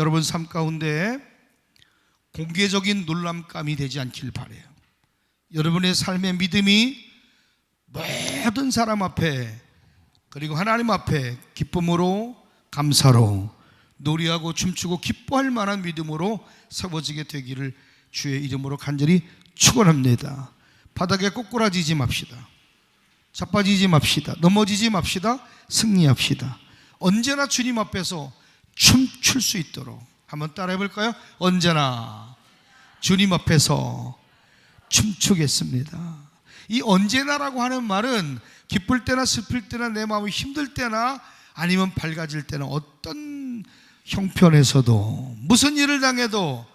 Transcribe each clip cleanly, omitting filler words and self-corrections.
여러분 삶 가운데 공개적인 놀람감이 되지 않길 바라요. 여러분의 삶의 믿음이 모든 사람 앞에 그리고 하나님 앞에 기쁨으로 감사로 노래하고 춤추고 기뻐할 만한 믿음으로 세워지게 되기를 주의 이름으로 간절히 축원합니다. 바닥에 꼬꾸라지지 맙시다. 자빠지지 맙시다. 넘어지지 맙시다. 승리합시다. 언제나 주님 앞에서 춤출 수 있도록 한번 따라해 볼까요? 언제나 주님 앞에서 춤추겠습니다. 이 언제나라고 하는 말은 기쁠 때나 슬플 때나 내 마음이 힘들 때나 아니면 밝아질 때나 어떤 형편에서도 무슨 일을 당해도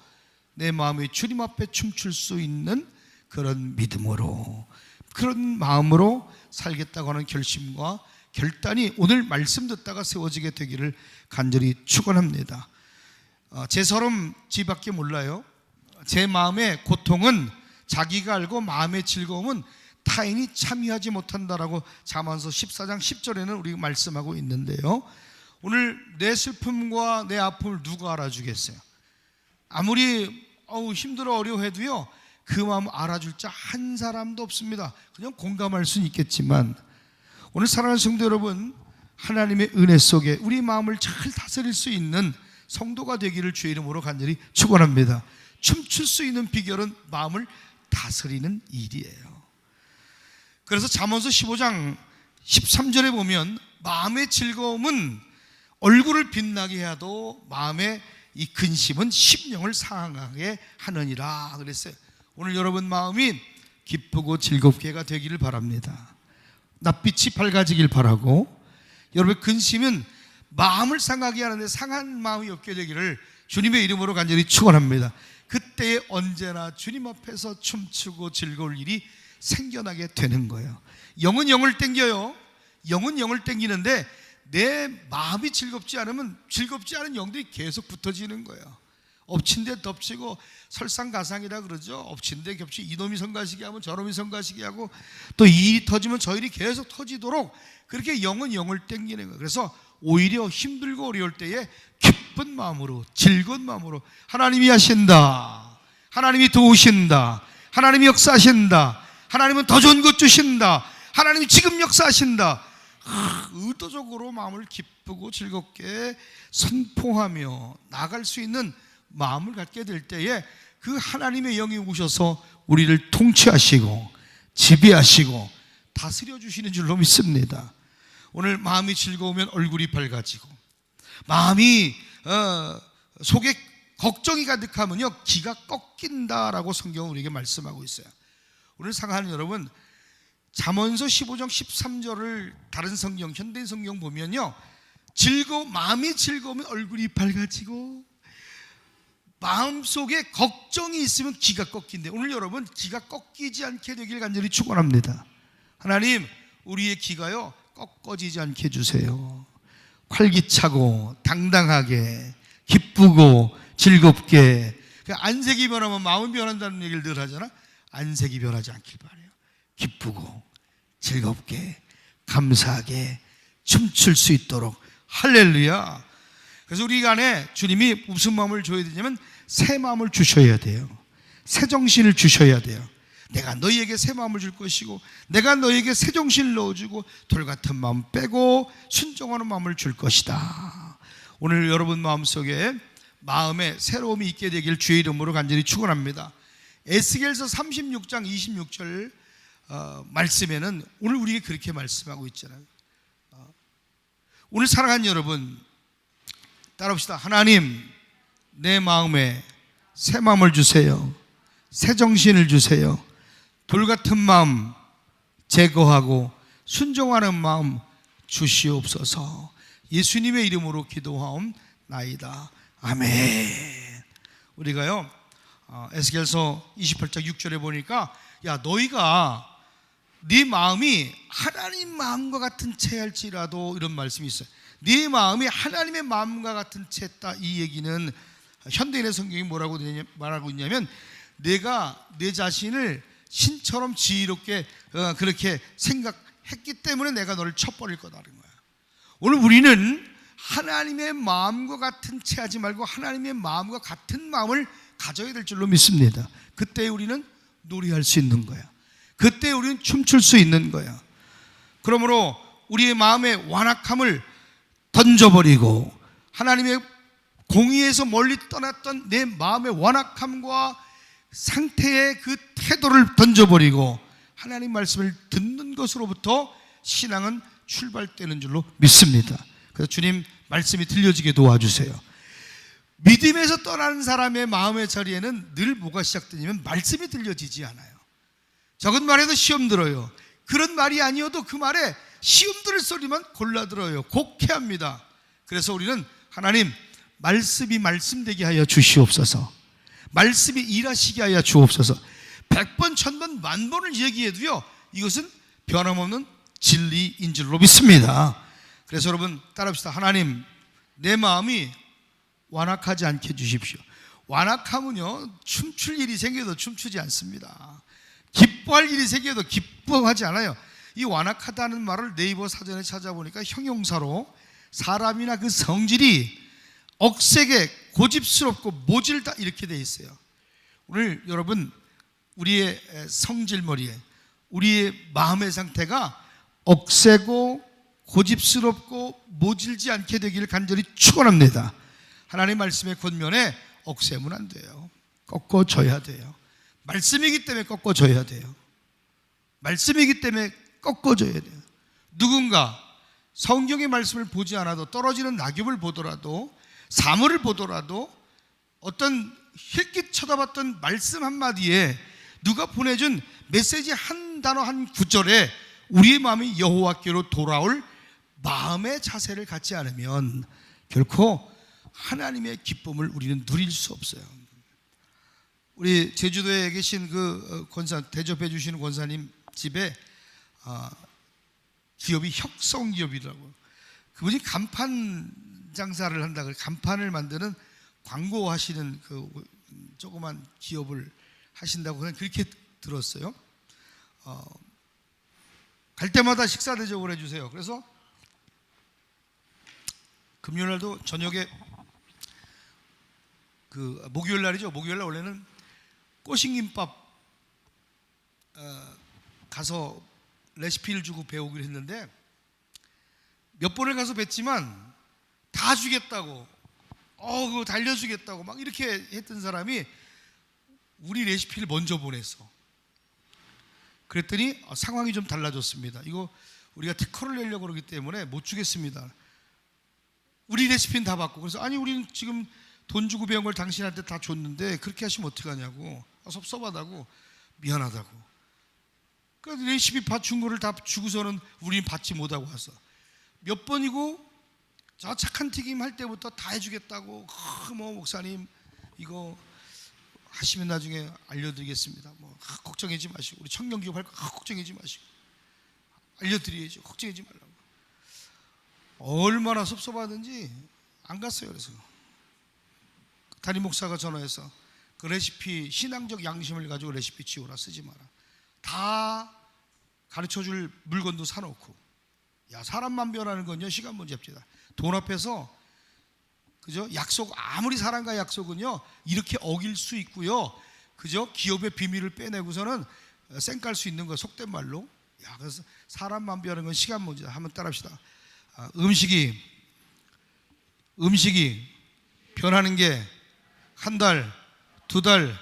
내 마음이 주님 앞에 춤출 수 있는 그런 믿음으로 그런 마음으로 살겠다고 하는 결심과 결단이 오늘 말씀 듣다가 세워지게 되기를 간절히 축원합니다. 제 서름 지밖에 몰라요. 제 마음의 고통은 자기가 알고 마음의 즐거움은 타인이 참여하지 못한다라고 잠언서 14장 10절에는 우리가 말씀하고 있는데요. 오늘 내 슬픔과 내 아픔을 누가 알아주겠어요? 아무리 힘들어 어려워해도요 그 마음 알아줄 자 한 사람도 없습니다. 그냥 공감할 수는 있겠지만 오늘 사랑하는 성도 여러분, 하나님의 은혜 속에 우리 마음을 잘 다스릴 수 있는 성도가 되기를 주의 이름으로 간절히 축원합니다. 춤출 수 있는 비결은 마음을 다스리는 일이에요. 그래서 잠언서 15장 13절에 보면 마음의 즐거움은 얼굴을 빛나게 해도 마음의 이 근심은 심령을 상하게 하느니라 그랬어요. 오늘 여러분 마음이 기쁘고 즐겁게가 되기를 바랍니다. 낯빛이 밝아지길 바라고 여러분의 근심은 마음을 상하게 하는데 상한 마음이 없게 되기를 주님의 이름으로 간절히 축원합니다. 그때에 언제나 주님 앞에서 춤추고 즐거울 일이 생겨나게 되는 거예요. 영은 영을 땡겨요. 영은 영을 땡기는데 내 마음이 즐겁지 않으면 즐겁지 않은 영들이 계속 붙어지는 거예요. 엎친 데 덮치고 설상가상이라 그러죠. 엎친 데 겹치 이놈이 성가시게 하면 저놈이 성가시게 하고 또 이 일이 터지면 저 일이 계속 터지도록 그렇게 영은 영을 땡기는 거예요. 그래서 오히려 힘들고 어려울 때에 기쁜 마음으로 즐거운 마음으로 하나님이 하신다, 하나님이 도우신다, 하나님이 역사하신다, 하나님은 더 좋은 것 주신다, 하나님이 지금 역사하신다, 의도적으로 마음을 기쁘고 즐겁게 선포하며 나갈 수 있는 마음을 갖게 될 때에 그 하나님의 영이 오셔서 우리를 통치하시고 지배하시고 다스려 주시는 줄로 믿습니다. 오늘 마음이 즐거우면 얼굴이 밝아지고 마음이 속에 걱정이 가득하면요 기가 꺾인다라고 성경은 우리에게 말씀하고 있어요. 오늘 사랑하는 여러분, 잠언서 15장 13절을 다른 성경 현대 성경 보면요 마음이 즐거우면 얼굴이 밝아지고 마음속에 걱정이 있으면 기가 꺾인대. 오늘 여러분 기가 꺾이지 않게 되길 간절히 축원합니다. 하나님 우리의 기가요 꺾어지지 않게 해주세요. 활기차고 당당하게 기쁘고 즐겁게. 안색이 변하면 마음이 변한다는 얘기를 늘 하잖아. 안색이 변하지 않길 바라요. 기쁘고 즐겁게 감사하게 춤출 수 있도록. 할렐루야. 그래서 우리 안에 주님이 무슨 마음을 줘야 되냐면 새 마음을 주셔야 돼요. 새 정신을 주셔야 돼요. 내가 너희에게 새 마음을 줄 것이고 내가 너희에게 새 정신을 넣어주고 돌같은 마음 빼고 순종하는 마음을 줄 것이다. 오늘 여러분 마음속에 마음에 새로움이 있게 되길 주의 이름으로 간절히 축원합니다. 에스겔서 36장 26절 말씀에는 오늘 우리에게 그렇게 말씀하고 있잖아요. 오늘 사랑하는 여러분 따라합시다. 하나님 내 마음에 새 마음을 주세요. 새 정신을 주세요. 돌같은 마음 제거하고 순종하는 마음 주시옵소서. 예수님의 이름으로 기도하옵나이다. 아멘. 우리가요 에스겔서 28장 6절에 보니까 야 너희가 네 마음이 하나님 마음과 같은 채할지라도 이런 말씀이 있어요. 네 마음이 하나님의 마음과 같은 채다. 이 얘기는 현대인의 성경이 뭐라고 말하고 있냐면 내가 내 자신을 신처럼 지혜롭게 그렇게 생각했기 때문에 내가 너를 쳐버릴 거다는 거야. 오늘 우리는 하나님의 마음과 같은 채 하지 말고 하나님의 마음과 같은 마음을 가져야 될 줄로 믿습니다. 그때 우리는 노래할 수 있는 거야. 그때 우리는 춤출 수 있는 거야. 그러므로 우리의 마음의 완악함을 던져버리고 하나님의 공의에서 멀리 떠났던 내 마음의 완악함과 상태의 그 태도를 던져버리고 하나님 말씀을 듣는 것으로부터 신앙은 출발되는 줄로 믿습니다. 그래서 주님 말씀이 들려지게 도와주세요. 믿음에서 떠나는 사람의 마음의 자리에는 늘 뭐가 시작되냐면 말씀이 들려지지 않아요. 적은 말에도 시험 들어요. 그런 말이 아니어도 그 말에 시험 들을 소리만 골라 들어요. 곡해합니다. 그래서 우리는 하나님 말씀이 말씀되게 하여 주시옵소서. 말씀이 일하시게 하여 주옵소서. 100번 1000번 만번을 얘기해도요 이것은 변함없는 진리인 줄로 믿습니다. 그래서 여러분 따라합시다. 하나님 내 마음이 완악하지 않게 해주십시오. 완악함은요 춤출 일이 생겨도 춤추지 않습니다. 기뻐할 일이 생겨도 기뻐하지 않아요. 이 완악하다는 말을 네이버 사전에 찾아보니까 형용사로 사람이나 그 성질이 억세게 고집스럽고 모질다 이렇게 돼 있어요. 오늘 여러분 우리의 성질머리에 우리의 마음의 상태가 억세고 고집스럽고 모질지 않게 되기를 간절히 축원합니다. 하나님 말씀의 권면에 억세면 안 돼요. 꺾어져야 돼요. 말씀이기 때문에 꺾어져야 돼요. 말씀이기 때문에 꺾어져야 돼요. 누군가 성경의 말씀을 보지 않아도 떨어지는 낙엽을 보더라도 사물을 보더라도 어떤 힐끗 쳐다봤던 말씀 한마디에 누가 보내준 메시지 한 단어 한 구절에 우리의 마음이 여호와께로 돌아올 마음의 자세를 갖지 않으면 결코 하나님의 기쁨을 우리는 누릴 수 없어요. 우리 제주도에 계신 그 권사 대접해 주시는 권사님 집에 기업이 혁성기업이라고, 그분이 간판 장사를 한다고, 간판을 만드는 광고하시는 그 조그만 기업을 하신다고 그냥 그렇게 들었어요. 갈 때마다 식사 대접을 해주세요. 그래서 금요일날도 저녁에 그 목요일 날이죠. 목요일 날 원래는 꼬신김밥 가서 레시피를 주고 배우기로 했는데 몇 번을 가서 뵀지만 다 주겠다고, 그거 달려주겠다고 막 이렇게 했던 사람이 우리 레시피를 먼저 보냈어. 그랬더니 상황이 좀 달라졌습니다. 이거 우리가 특허를 내려고 그러기 때문에 못 주겠습니다. 우리 레시피는 다 받고, 그래서 아니 우리는 지금 돈 주고 배운 걸 당신한테 다 줬는데 그렇게 하시면 어떡하냐고, 섭섭하다고, 미안하다고. 그 레시피 준 거를 다 주고서는 우리는 받지 못하고 와서 몇 번이고 저 착한 튀김 할 때부터 다 해주겠다고, 뭐 목사님 이거 하시면 나중에 알려드리겠습니다. 뭐 걱정하지 마시고, 우리 청년기업 할 거 걱정하지 마시고, 알려드려야죠. 걱정하지 말라고. 얼마나 섭섭하든지 안 갔어요. 그래서 담임 목사가 전화해서 그 레시피 신앙적 양심을 가지고 레시피 지워라, 쓰지 마라. 다 가르쳐줄 물건도 사놓고. 야, 사람만 변하는 건요 시간 문제입니다. 돈 앞에서 그죠? 약속, 아무리 사람과의 약속은요 이렇게 어길 수 있고요. 그죠? 기업의 비밀을 빼내고서는 쌩깔 수 있는 거, 속된 말로. 야, 그래서 사람만 변하는 건 시간 문제다. 한번 따라합시다. 음식이 변하는 게 한 달, 두 달,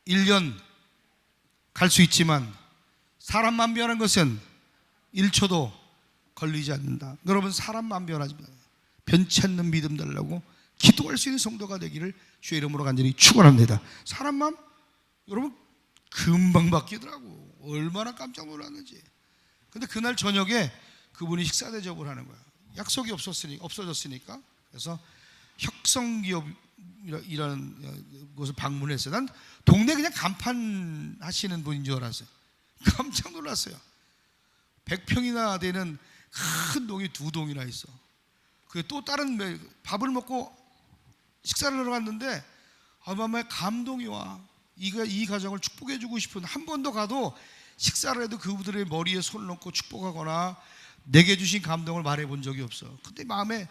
1년 갈 수 있지만 사람만 변한 것은 1초도 걸리지 않는다. 여러분, 사람만 변하지 마. 변치 않는 믿음 달라고 기도할 수 있는 성도가 되기를 주의 이름으로 간절히 축원합니다. 사람 마음 여러분 금방 바뀌더라고. 얼마나 깜짝 놀랐는지. 근데 그날 저녁에 그분이 식사 대접을 하는 거야. 약속이 없어졌으니까. 그래서 혁성기업이라는 곳을 방문했어요. 난 동네 그냥 간판 하시는 분인 줄 알았어요. 깜짝 놀랐어요. 100평이나 되는 큰 동이 2동이나 있어. 그 또 다른 밥을 먹고 식사를 하러 갔는데 아마마 감동이 와. 이 가정을 축복해주고 싶은, 한 번 더 가도 식사를 해도 그분들의 머리에 손을 얹고 축복하거나 내게 주신 감동을 말해본 적이 없어. 근데 마음에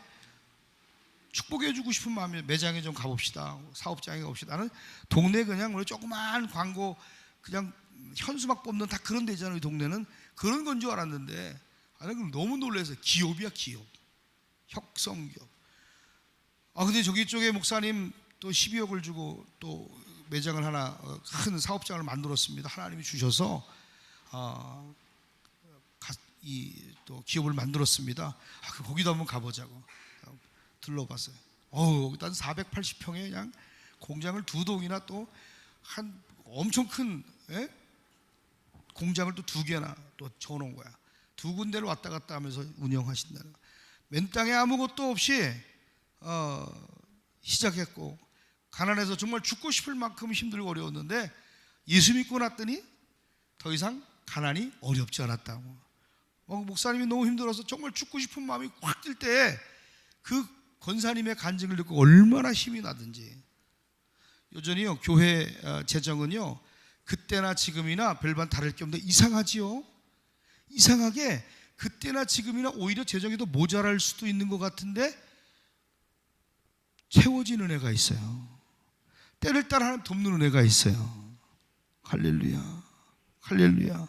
축복해주고 싶은 마음에 매장에 좀 가봅시다. 사업장에 가봅시다. 나는 동네 그냥 우리 조그만 광고 그냥 현수막 뽑는 다 그런 데 있잖아요. 이 동네는 그런 건 줄 알았는데 나는 너무 놀라서 기업이야, 기업. 혁성기업. 근데 저기 쪽에 목사님 또 12억을 주고 또 매장을 하나 큰 사업장을 만들었습니다. 하나님이 주셔서 또 기업을 만들었습니다. 거기도 한번 가보자고 들러봤어요. 일단 480평에 그냥 공장을 2동이나 또 한 엄청 큰 공장을 또 2개나 또 쳐놓은 거야. 2군데를 왔다 갔다 하면서 운영하신다는 거야. 맨 땅에 아무것도 없이 시작했고 가난해서 정말 죽고 싶을 만큼 힘들고 어려웠는데 예수 믿고 났더니 더 이상 가난이 어렵지 않았다고. 목사님이 너무 힘들어서 정말 죽고 싶은 마음이 확 들 때 그 권사님의 간증을 듣고 얼마나 힘이 나든지. 여전히요 교회 재정은요 그때나 지금이나 별반 다를 게 없는데 이상하지요. 이상하게 그때나 지금이나 오히려 재정이 더 모자랄 수도 있는 것 같은데 채워지는 은혜가 있어요. 때를 따라 하나님 돕는 은혜가 있어요. 할렐루야, 할렐루야.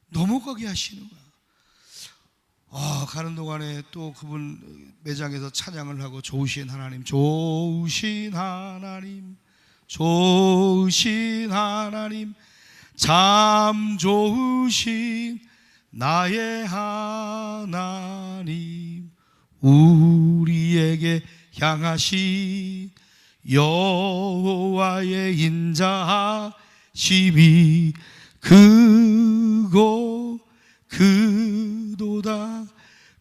넘어가게 하시는 거야. 가는 동안에 또 그분 매장에서 찬양을 하고 좋으신 하나님, 좋으신 하나님, 좋으신 하나님, 참 좋으신 나의 하나님, 우리에게 향하신 여호와의 인자심이 크고 크도다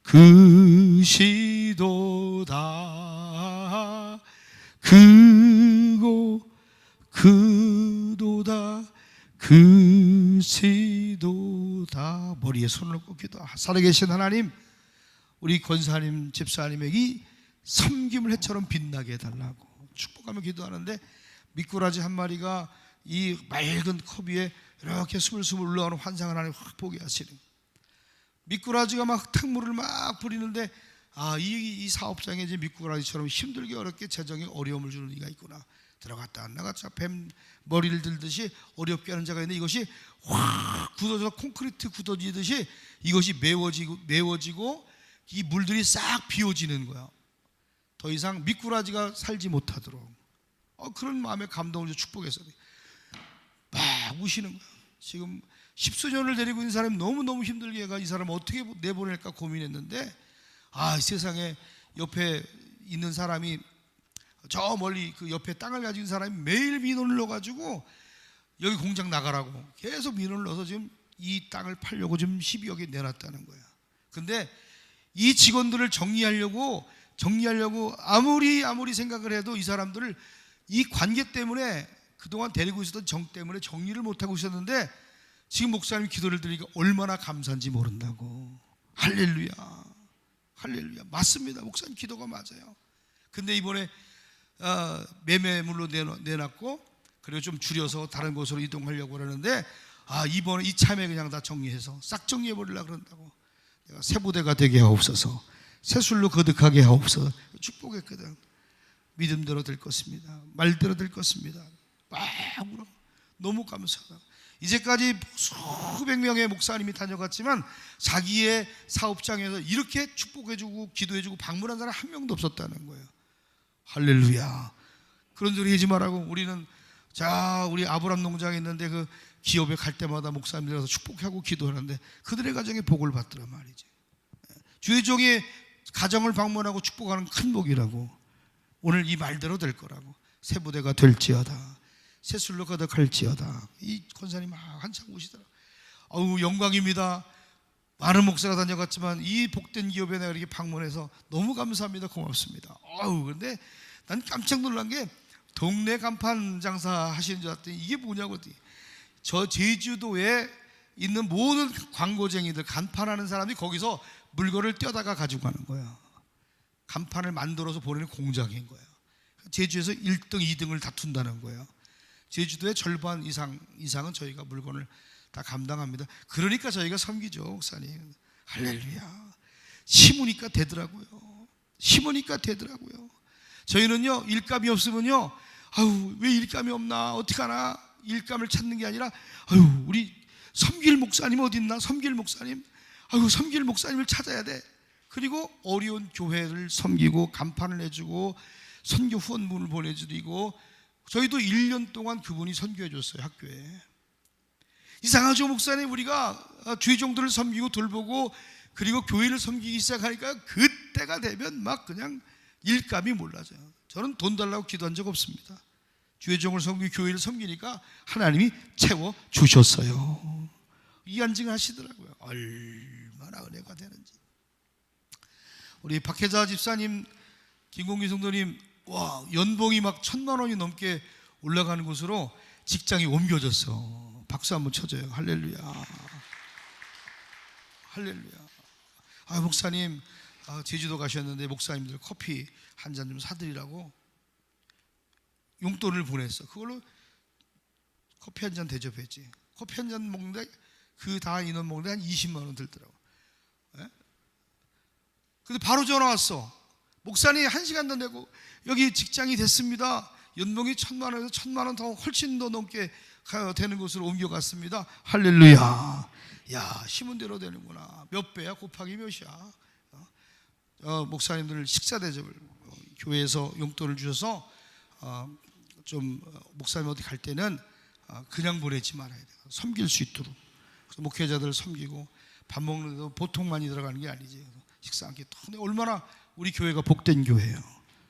크시도다 크고 크도다 크시도다. 머리에 손을 꽂기도 살아계신 하나님, 우리 권사님 집사님에게 이 섬김을 해처럼 빛나게 해달라고 축복하며 기도하는데 미꾸라지 한 마리가 이 맑은 컵 위에 이렇게 스물스물 올라오는 환상을 하나님 확 보게 하시는. 미꾸라지가 막 흙탕물을 막 뿌리는데 이 사업장에 이제 미꾸라지처럼 힘들게 어렵게 재정에 어려움을 주는 이가 있구나. 들어갔다 안 나갔다 뱀 머리를 들듯이 어렵게 하는 자가 있는데 이것이 확 굳어져서 콘크리트 굳어지듯이 이것이 메워지고 이 물들이 싹 비워지는 거야. 더 이상 미꾸라지가 살지 못하도록 그런 마음의 감동을 줘 축복해서 막 우시는 거야. 지금 10수년을 데리고 있는 사람이 너무너무 힘들게 해가 이 사람 어떻게 내보낼까 고민했는데 이 세상에 옆에 있는 사람이 저 멀리 그 옆에 땅을 가지고 있는 사람이 매일 민원을 넣어가지고 여기 공장 나가라고 계속 민원을 넣어서 지금 이 땅을 팔려고 지금 12억에 내놨다는 거야. 근데 이 직원들을 정리하려고 아무리 생각을 해도 이 사람들을 이 관계 때문에 그동안 데리고 있었던 정 때문에 정리를 못하고 있었는데 지금 목사님 기도를 드리니까 얼마나 감사한지 모른다고. 할렐루야, 할렐루야. 맞습니다. 목사님 기도가 맞아요. 근데 이번에 매매물로 내놨고 그리고 좀 줄여서 다른 곳으로 이동하려고 그러는데 이번에 이참에 그냥 다 정리해서 싹 정리해버리려고 그런다고. 내가 새 부대가 되게 하옵소서, 새술로 거듭하게 하옵소서 축복했거든. 믿음대로 될 것입니다. 말대로 될 것입니다. 막 울어. 너무 감사하다. 이제까지 수백 명의 목사님이 다녀갔지만 자기의 사업장에서 이렇게 축복해주고 기도해주고 방문한 사람 한 명도 없었다는 거예요. 할렐루야. 그런 소리 하지 말라고. 우리는 우리 아브람 농장에 있는데 그 기업에 갈 때마다 목사님들 가서 축복하고 기도하는데 그들의 가정에 복을 받더란 말이지. 주의 종이 가정을 방문하고 축복하는 큰 복이라고. 오늘 이 말대로 될 거라고. 새 부대가 될지어다, 새술로 거듭할지어다. 이 권사님 한참 오시더라고. 영광입니다. 많은 목사가 다녀갔지만 이 복된 기업에 내가 이렇게 방문해서 너무 감사합니다. 고맙습니다. 그런데 난 깜짝 놀란 게 동네 간판 장사 하시는 줄 알았더니 이게 뭐냐고. 저 제주도에 있는 모든 광고쟁이들 간판하는 사람이 거기서 물건을 떼다가 가지고 가는 거야. 간판을 만들어서 보내는 공장인 거야. 제주에서 1등, 2등을 다툰다는 거예요. 제주도의 절반 이상은 저희가 물건을 다 감당합니다. 그러니까 저희가 섬기죠, 목사님. 할렐루야. 심으니까 되더라고요. 심으니까 되더라고요. 저희는요, 일감이 없으면요, 아유, 왜 일감이 없나, 어떡하나, 일감을 찾는 게 아니라, 아유, 우리 섬길 목사님 어딨나, 섬길 목사님, 아유, 섬길 목사님을 찾아야 돼. 그리고 어려운 교회를 섬기고 간판을 해주고 선교 후원문을 보내드리고, 저희도 1년 동안 그분이 선교해 줬어요. 학교에. 이상하죠, 목사님? 우리가 주의종들을 섬기고 돌보고 그리고 교회를 섬기기 시작하니까 그때가 되면 막 그냥 일감이 몰라져요. 저는 돈 달라고 기도한 적 없습니다. 주의종을 섬기고 교회를 섬기니까 하나님이 채워 주셨어요. 이간증하시더라고요. 얼마나 은혜가 되는지. 우리 박혜자 집사님, 김공기 성도님, 와, 연봉이 막 1,000만 원이 넘게 올라가는 곳으로 직장이 옮겨졌어. 박수 한번 쳐줘요. 할렐루야. 할렐루야. 아, 목사님, 제주도 가셨는데 목사님들 커피 한 잔 좀 사드리라고 용돈을 보냈어. 그걸로 커피 한 잔 대접했지. 커피 한 잔 먹는데 그 다 인원 먹는데 한 20만 원 들더라고. 예? 근데 바로 전화 왔어. 목사님 1시간 더 내고 여기 직장이 됐습니다. 연봉이 1,000만 원에서 1,000만 원 더 훨씬 더 넘게 되는 곳으로 옮겨갔습니다. 할렐루야. 야, 심은 대로 되는구나. 몇 배야? 곱하기 몇이야? 목사님들 식사 대접을 교회에서 용돈을 주셔서 좀 목사님 어디 갈 때는 그냥 보내지 말아야 돼요. 섬길 수 있도록. 그래서 목회자들을 섬기고 밥 먹는데도 보통 많이 들어가는 게 아니지. 식사 함께 또 얼마나 우리 교회가 복된 교회예요.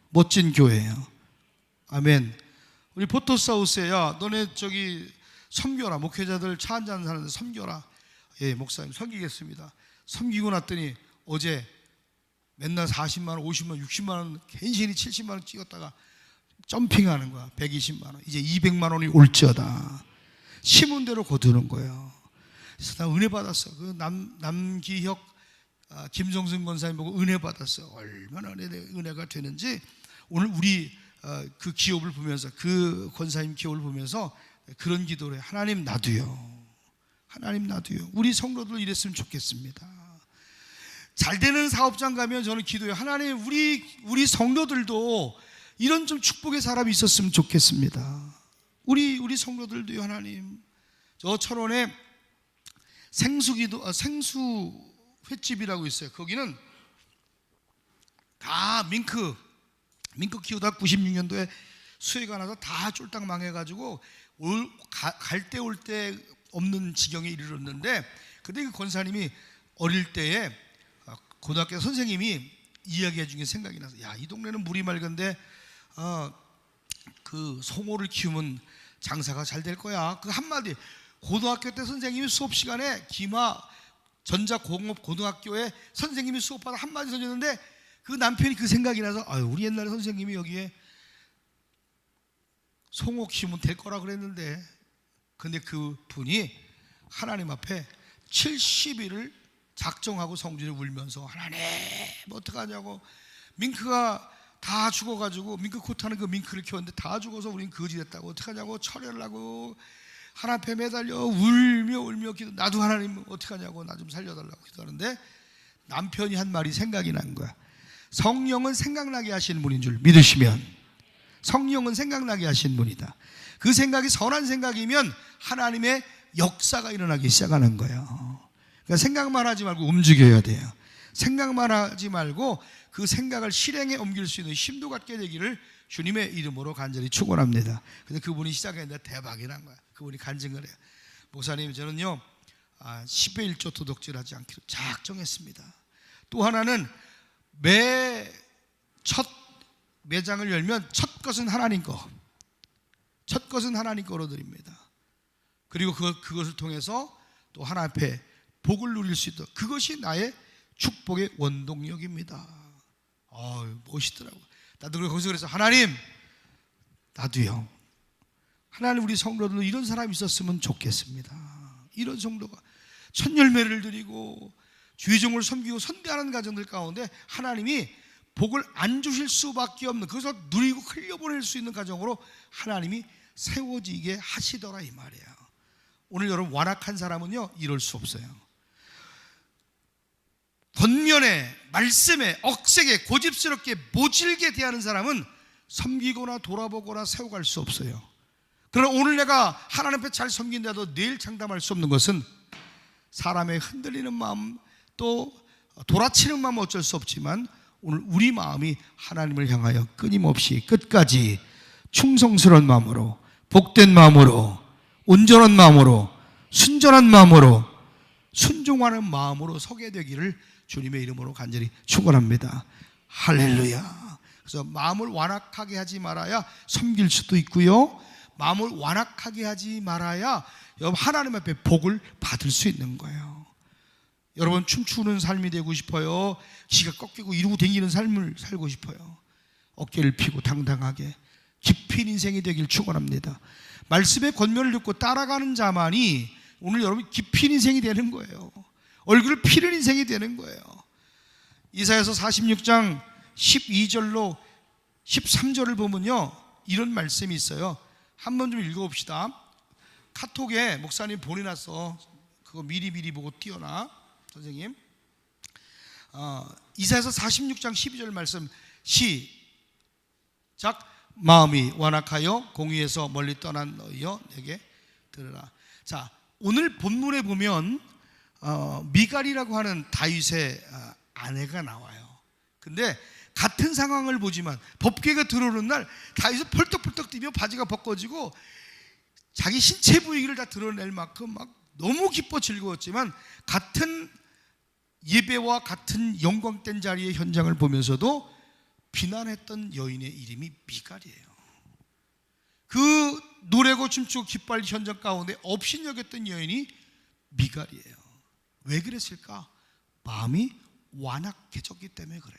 멋진 교회예요. 아멘. 우리 포토스하우스에 야, 너네 저기 섬겨라. 목회자들 차 한잔 사는데 섬겨라. 예, 목사님 섬기겠습니다. 섬기고 났더니 어제 맨날 40만 원, 50만 원, 60만 원, 괜시히 70만 원 찍었다가 점핑하는 거야. 120만 원. 이제 200만 원이 올지어다. 심은 대로 거두는 거예요. 그래서 나 은혜 받았어. 그 남기혁 김정승 권사님 보고 은혜 받았어. 얼마나 은혜가 되는지 오늘 우리 그 기업을 보면서, 그 권사님 기업을 보면서 그런 기도를 해요. 하나님 나도요. 하나님 나도요. 우리 성도들 이랬으면 좋겠습니다. 잘 되는 사업장 가면 저는 기도해요. 하나님 우리 성도들도 이런 좀 축복의 사람이 있었으면 좋겠습니다. 우리 성도들도요. 하나님. 저 철원에 생수 횟집이라고 있어요. 거기는 다 밍크 키우다 96년도에 수해가 나서 다 쫄딱 망해가지고 갈 때 올 때 없는 지경에 이르렀는데, 근데 그 권사님이 어릴 때에 고등학교 선생님이 이야기해 준 게 생각이 나서, 야, 이 동네는 물이 맑은데 그 송어를 키우면 장사가 잘 될 거야. 그 한마디. 고등학교 때 선생님이 수업 시간에 김하 전자공업 고등학교에 선생님이 수업하다 한마디 던졌는데 그 남편이 그 생각이 나서, 아유, 우리 옛날에 선생님이 여기에 송어 키우면 될 거라 그랬는데, 근데 그 분이 하나님 앞에 70일을 작정하고 성질을 울면서, 하나님 어떡하냐고, 밍크가 다 죽어가지고 밍크 코트하는 그 밍크를 키웠는데 다 죽어서 우린 거지 됐다고, 어떡하냐고 철회를 하고 하나님 앞에 매달려 울며 기도, 나도 하나님 어떡하냐고 나 좀 살려달라고 기도하는데 남편이 한 말이 생각이 난 거야. 성령은 생각나게 하시는 분인 줄 믿으시면, 성령은 생각나게 하시는 분이다. 그 생각이 선한 생각이면 하나님의 역사가 일어나기 시작하는 거예요. 그러니까 생각만 하지 말고 움직여야 돼요. 생각만 하지 말고 그 생각을 실행에 옮길 수 있는 힘도 갖게 되기를 주님의 이름으로 간절히 축원합니다. 근데 그분이 시작했는데 대박이 난 거야. 그분이 간증을 해요. 목사님, 저는요 10배 1조 도둑질하지 않기로 작정했습니다. 또 하나는 첫 매장을 열면 첫 것은 하나님 거, 첫 것은 하나님 거로 드립니다. 그리고 그것을 통해서 또 하나님 앞에 복을 누릴 수 있도록, 그것이 나의 축복의 원동력입니다. 멋있더라고요. 나도 거기서 그래서, 하나님 나도요. 하나님 우리 성도들도 이런 사람이 있었으면 좋겠습니다. 이런 성도가 첫 열매를 드리고 주의종을 섬기고 선대하는 가정들 가운데 하나님이 복을 안 주실 수밖에 없는, 그것을 누리고 흘려보낼 수 있는 가정으로 하나님이 세워지게 하시더라, 이 말이에요. 오늘 여러분 완악한 사람은요 이럴 수 없어요. 권면에, 말씀에, 억세게, 고집스럽게, 모질게 대하는 사람은 섬기거나 돌아보거나 세워갈 수 없어요. 그러나 오늘 내가 하나님 앞에 잘 섬긴다도 내일 장담할 수 없는 것은 사람의 흔들리는 마음, 또 돌아치는 마음은 어쩔 수 없지만 오늘 우리 마음이 하나님을 향하여 끊임없이 끝까지 충성스러운 마음으로, 복된 마음으로, 온전한 마음으로, 순전한 마음으로, 순종하는 마음으로 서게 되기를 주님의 이름으로 간절히 축원합니다. 할렐루야. 그래서 마음을 완악하게 하지 말아야 섬길 수도 있고요, 마음을 완악하게 하지 말아야 하나님 앞에 복을 받을 수 있는 거예요. 여러분, 춤추는 삶이 되고 싶어요? 기가 꺾이고 이루고 다니는 삶을 살고 싶어요? 어깨를 펴고 당당하게 깊은 인생이 되길 축원합니다. 말씀의 권면을 듣고 따라가는 자만이 오늘 여러분 깊은 인생이 되는 거예요. 얼굴을 피는 인생이 되는 거예요. 이사야서 46장 12절로 13절을 보면요, 이런 말씀이 있어요. 한번 좀 읽어봅시다. 카톡에 목사님 보내놨어. 그거 미리 보고 띄워놔, 선생님. 이사야서 46장 12절 말씀 시작. 마음이 완악하여 공의에서 멀리 떠난 너희여 내게 들으라. 자, 오늘 본문에 보면 미갈이라고 하는 다윗의 아내가 나와요. 근데 같은 상황을 보지만 법궤가 들어오는 날 다윗은 펄떡펄떡 뛰며 바지가 벗겨지고 자기 신체 부위를 다 드러낼 만큼 막 너무 기뻐 즐거웠지만 같은 예배와 같은 영광된 자리의 현장을 보면서도 비난했던 여인의 이름이 미갈이에요. 그 노래고 춤추고 기뻐할 현장 가운데 업신여겼던 여인이 미갈이에요. 왜 그랬을까? 마음이 완악해졌기 때문에 그래요.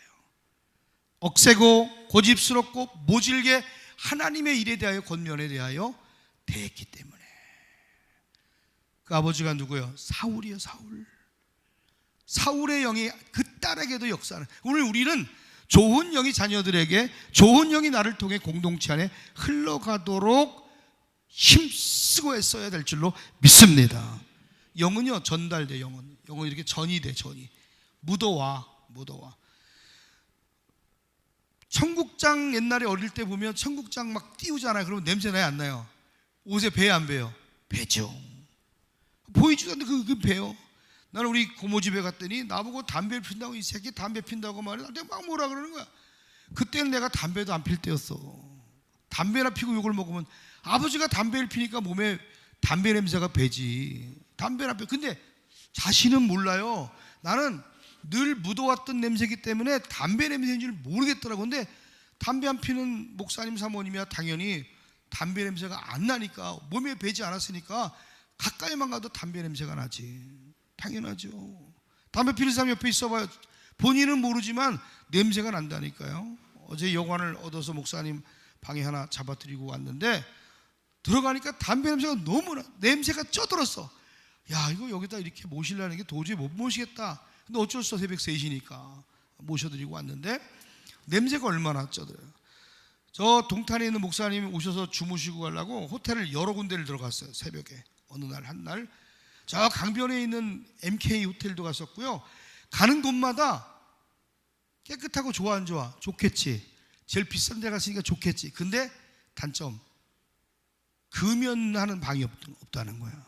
억세고 고집스럽고 모질게 하나님의 일에 대하여 권면에 대하여 대했기 때문에. 그 아버지가 누구예요? 사울이요. 사울의 영이 그 딸에게도 역사하는. 오늘 우리는 좋은 영이 자녀들에게, 좋은 영이 나를 통해 공동체 안에 흘러가도록 힘쓰고 애써야 될 줄로 믿습니다. 영은요 전달돼. 영은 이렇게 전이 돼. 전이 묻어와. 청국장 옛날에 어릴 때 보면 청국장 막 띄우잖아요. 그러면 냄새 나요, 안 나요? 옷에 배요, 안 배요? 배죠. 보이지도 않는데 그 배요. 나는 우리 고모 집에 갔더니 나보고 담배를 핀다고, 이 새끼 담배 핀다고 말해. 내가 막 뭐라 그러는 거야. 그때는 내가 담배도 안 필 때였어. 담배나 피고 욕을 먹으면 아버지가 담배를 피니까 몸에 담배 냄새가 배지. 담배나 피. 근데 자신은 몰라요. 나는 늘 묻어왔던 냄새이기 때문에 담배 냄새인 줄 모르겠더라고. 근데 담배 안 피는 목사님 사모님이야 당연히 담배 냄새가 안 나니까, 몸에 배지 않았으니까 가까이만 가도 담배 냄새가 나지. 당연하죠. 담배 피는 사람 옆에 있어봐요. 본인은 모르지만 냄새가 난다니까요. 어제 여관을 얻어서 목사님 방에 하나 잡아드리고 왔는데 들어가니까 담배 냄새가 너무나, 냄새가 쪄들었어. 야, 이거 여기다 이렇게 모시려는 게 도저히 못 모시겠다. 근데 어쩔 수 없어. 새벽 3시니까 모셔드리고 왔는데 냄새가 얼마나 쪄들어요. 저 동탄에 있는 목사님이 오셔서 주무시고 가려고 호텔을 여러 군데를 들어갔어요. 새벽에 어느 날 한날 저 강변에 있는 MK 호텔도 갔었고요. 가는 곳마다 깨끗하고 좋아 안 좋아? 좋겠지. 제일 비싼 데 갔으니까 좋겠지. 근데 단점, 금연하는 방이 없다는 거야.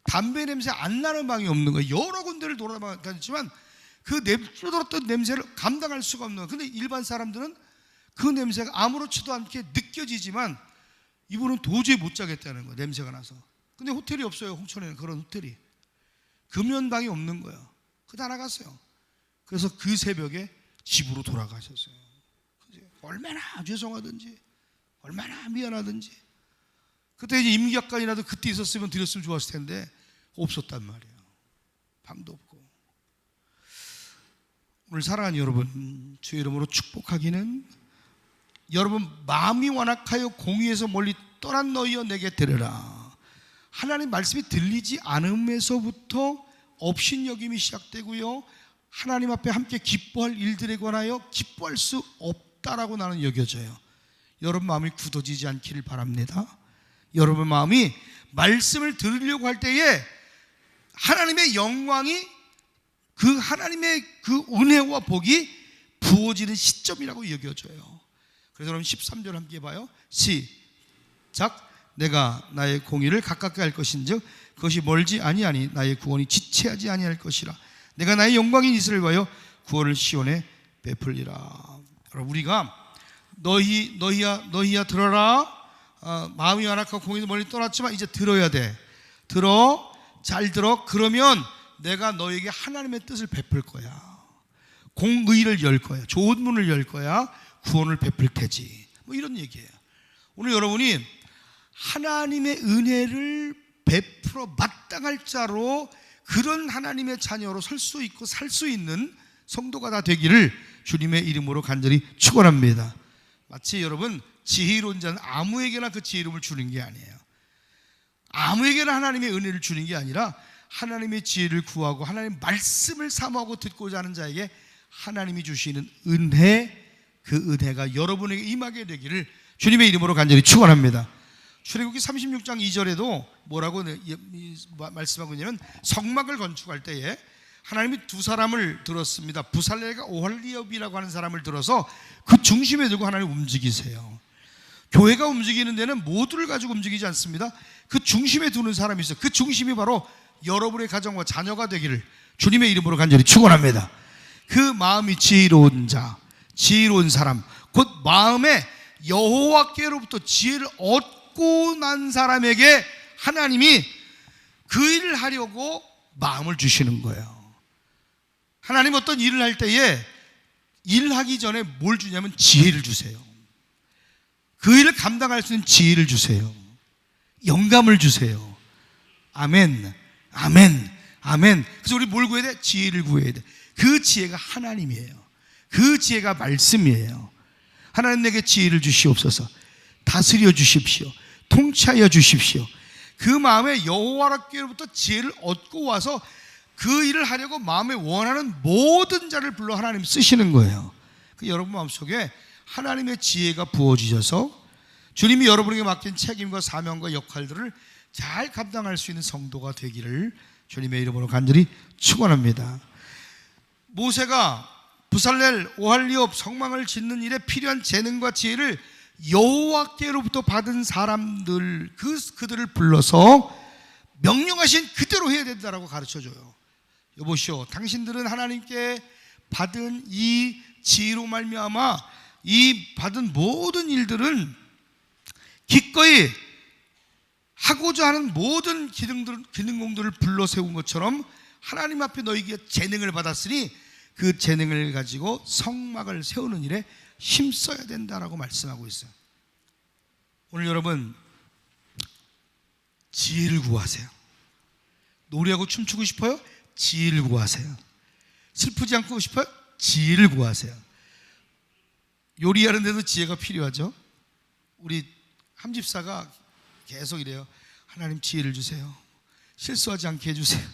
담배 냄새 안 나는 방이 없는 거야. 여러 군데를 돌아다녔지만 그 쏟아졌던 냄새를 감당할 수가 없는 거야. 근데 일반 사람들은 그 냄새가 아무렇지도 않게 느껴지지만 이분은 도저히 못 자겠다는 거야. 냄새가 나서. 근데 호텔이 없어요. 홍천에는 그런 호텔이. 금연방이 없는 거야. 그다 나갔어요. 그래서 그 새벽에 집으로 돌아가셨어요. 얼마나 죄송하든지, 얼마나 미안하든지. 그때 이제 임기약관이라도 그때 있었으면 드렸으면 좋았을 텐데 없었단 말이에요. 방도 없고. 오늘 사랑하는 여러분, 주의 이름으로 축복하기는, 여러분 마음이 완악하여 공의에서 멀리 떠난 너희여 내게 들으라. 하나님 말씀이 들리지 않음에서부터 업신여김이 시작되고요, 하나님 앞에 함께 기뻐할 일들에 관하여 기뻐할 수 없다라고 나는 여겨져요. 여러분 마음이 굳어지지 않기를 바랍니다. 여러분 마음이 말씀을 들으려고 할 때에 하나님의 영광이 그 하나님의 그 은혜와 복이 부어지는 시점이라고 여겨져요. 그래서 여러분 13절 함께 봐요. 시작. 내가 나의 공의를 가깝게 할 것인즉 그것이 멀지 아니하니 나의 구원이 지체하지 아니할 것이라. 내가 나의 영광인 이스라엘 위하여 구원을 시온에 베풀리라. 여러분, 우리가 너희야 들어라. 마음이 완악하고 공의도 멀리 떠났지만 이제 들어야 돼. 잘 들어. 그러면 내가 너에게 하나님의 뜻을 베풀 거야. 공의를 열 거야. 좋은 문을 열 거야. 구원을 베풀 테지. 뭐 이런 얘기예요. 오늘 여러분이 하나님의 은혜를 베풀어 마땅할 자로 그런 하나님의 자녀로 설 수 있고 살 수 있는 성도가 다 되기를 주님의 이름으로 간절히 축원합니다. 마치 여러분, 지혜로운 자는 아무에게나 그 지혜로움을 주는 게 아니에요. 아무에게나 하나님의 은혜를 주는 게 아니라 하나님의 지혜를 구하고 하나님의 말씀을 사모하고 듣고자 하는 자에게 하나님이 주시는 은혜, 그 은혜가 여러분에게 임하게 되기를 주님의 이름으로 간절히 축원합니다. 출애굽기 36장 2절에도 뭐라고 말씀하고 있냐면, 성막을 건축할 때에 하나님이 두 사람을 들었습니다. 부살렐과 오홀리압이라고 하는 사람을 들어서 그 중심에 두고 하나님 움직이세요. 교회가 움직이는 데는 모두를 가지고 움직이지 않습니다. 그 중심에 두는 사람이 있어요. 그 중심이 바로 여러분의 가정과 자녀가 되기를 주님의 이름으로 간절히 축원합니다. 그 마음이 지혜로운 자, 지혜로운 사람, 곧 마음에 여호와께로부터 지혜를 얻고 난 사람에게 하나님이 그 일을 하려고 마음을 주시는 거예요. 하나님 어떤 일을 할 때에 일하기 전에 뭘 주냐면 지혜를 주세요. 그 일을 감당할 수 있는 지혜를 주세요. 영감을 주세요. 아멘, 아멘, 아멘. 그래서 우리 뭘 구해야 돼? 지혜를 구해야 돼. 그 지혜가 하나님이에요. 그 지혜가 말씀이에요. 하나님 내게 지혜를 주시옵소서. 다스려 주십시오. 통치하여 주십시오. 그 마음에 여호와께로부터 지혜를 얻고 와서 그 일을 하려고 마음에 원하는 모든 자를 불러 하나님 쓰시는 거예요. 그 여러분 마음속에 하나님의 지혜가 부어지셔서 주님이 여러분에게 맡긴 책임과 사명과 역할들을 잘 감당할 수 있는 성도가 되기를 주님의 이름으로 간절히 축원합니다. 모세가 부살렐, 오홀리압 성막을 짓는 일에 필요한 재능과 지혜를 여호와께로부터 받은 사람들, 그들을 불러서 명령하신 그대로 해야 된다라고 가르쳐줘요. 여보시오, 당신들은 하나님께 받은 이 지혜로 말미암아 이 받은 모든 일들은 기꺼이 하고자 하는 모든 기능공들을 불러 세운 것처럼 하나님 앞에 너희에게 재능을 받았으니 그 재능을 가지고 성막을 세우는 일에 힘써야 된다라고 말씀하고 있어요. 오늘 여러분, 지혜를 구하세요. 노래하고 춤추고 싶어요? 지혜를 구하세요. 슬프지 않고 싶어요? 지혜를 구하세요. 요리하는 데도 지혜가 필요하죠. 우리 함집사가 계속 이래요. 하나님 지혜를 주세요. 실수하지 않게 해주세요.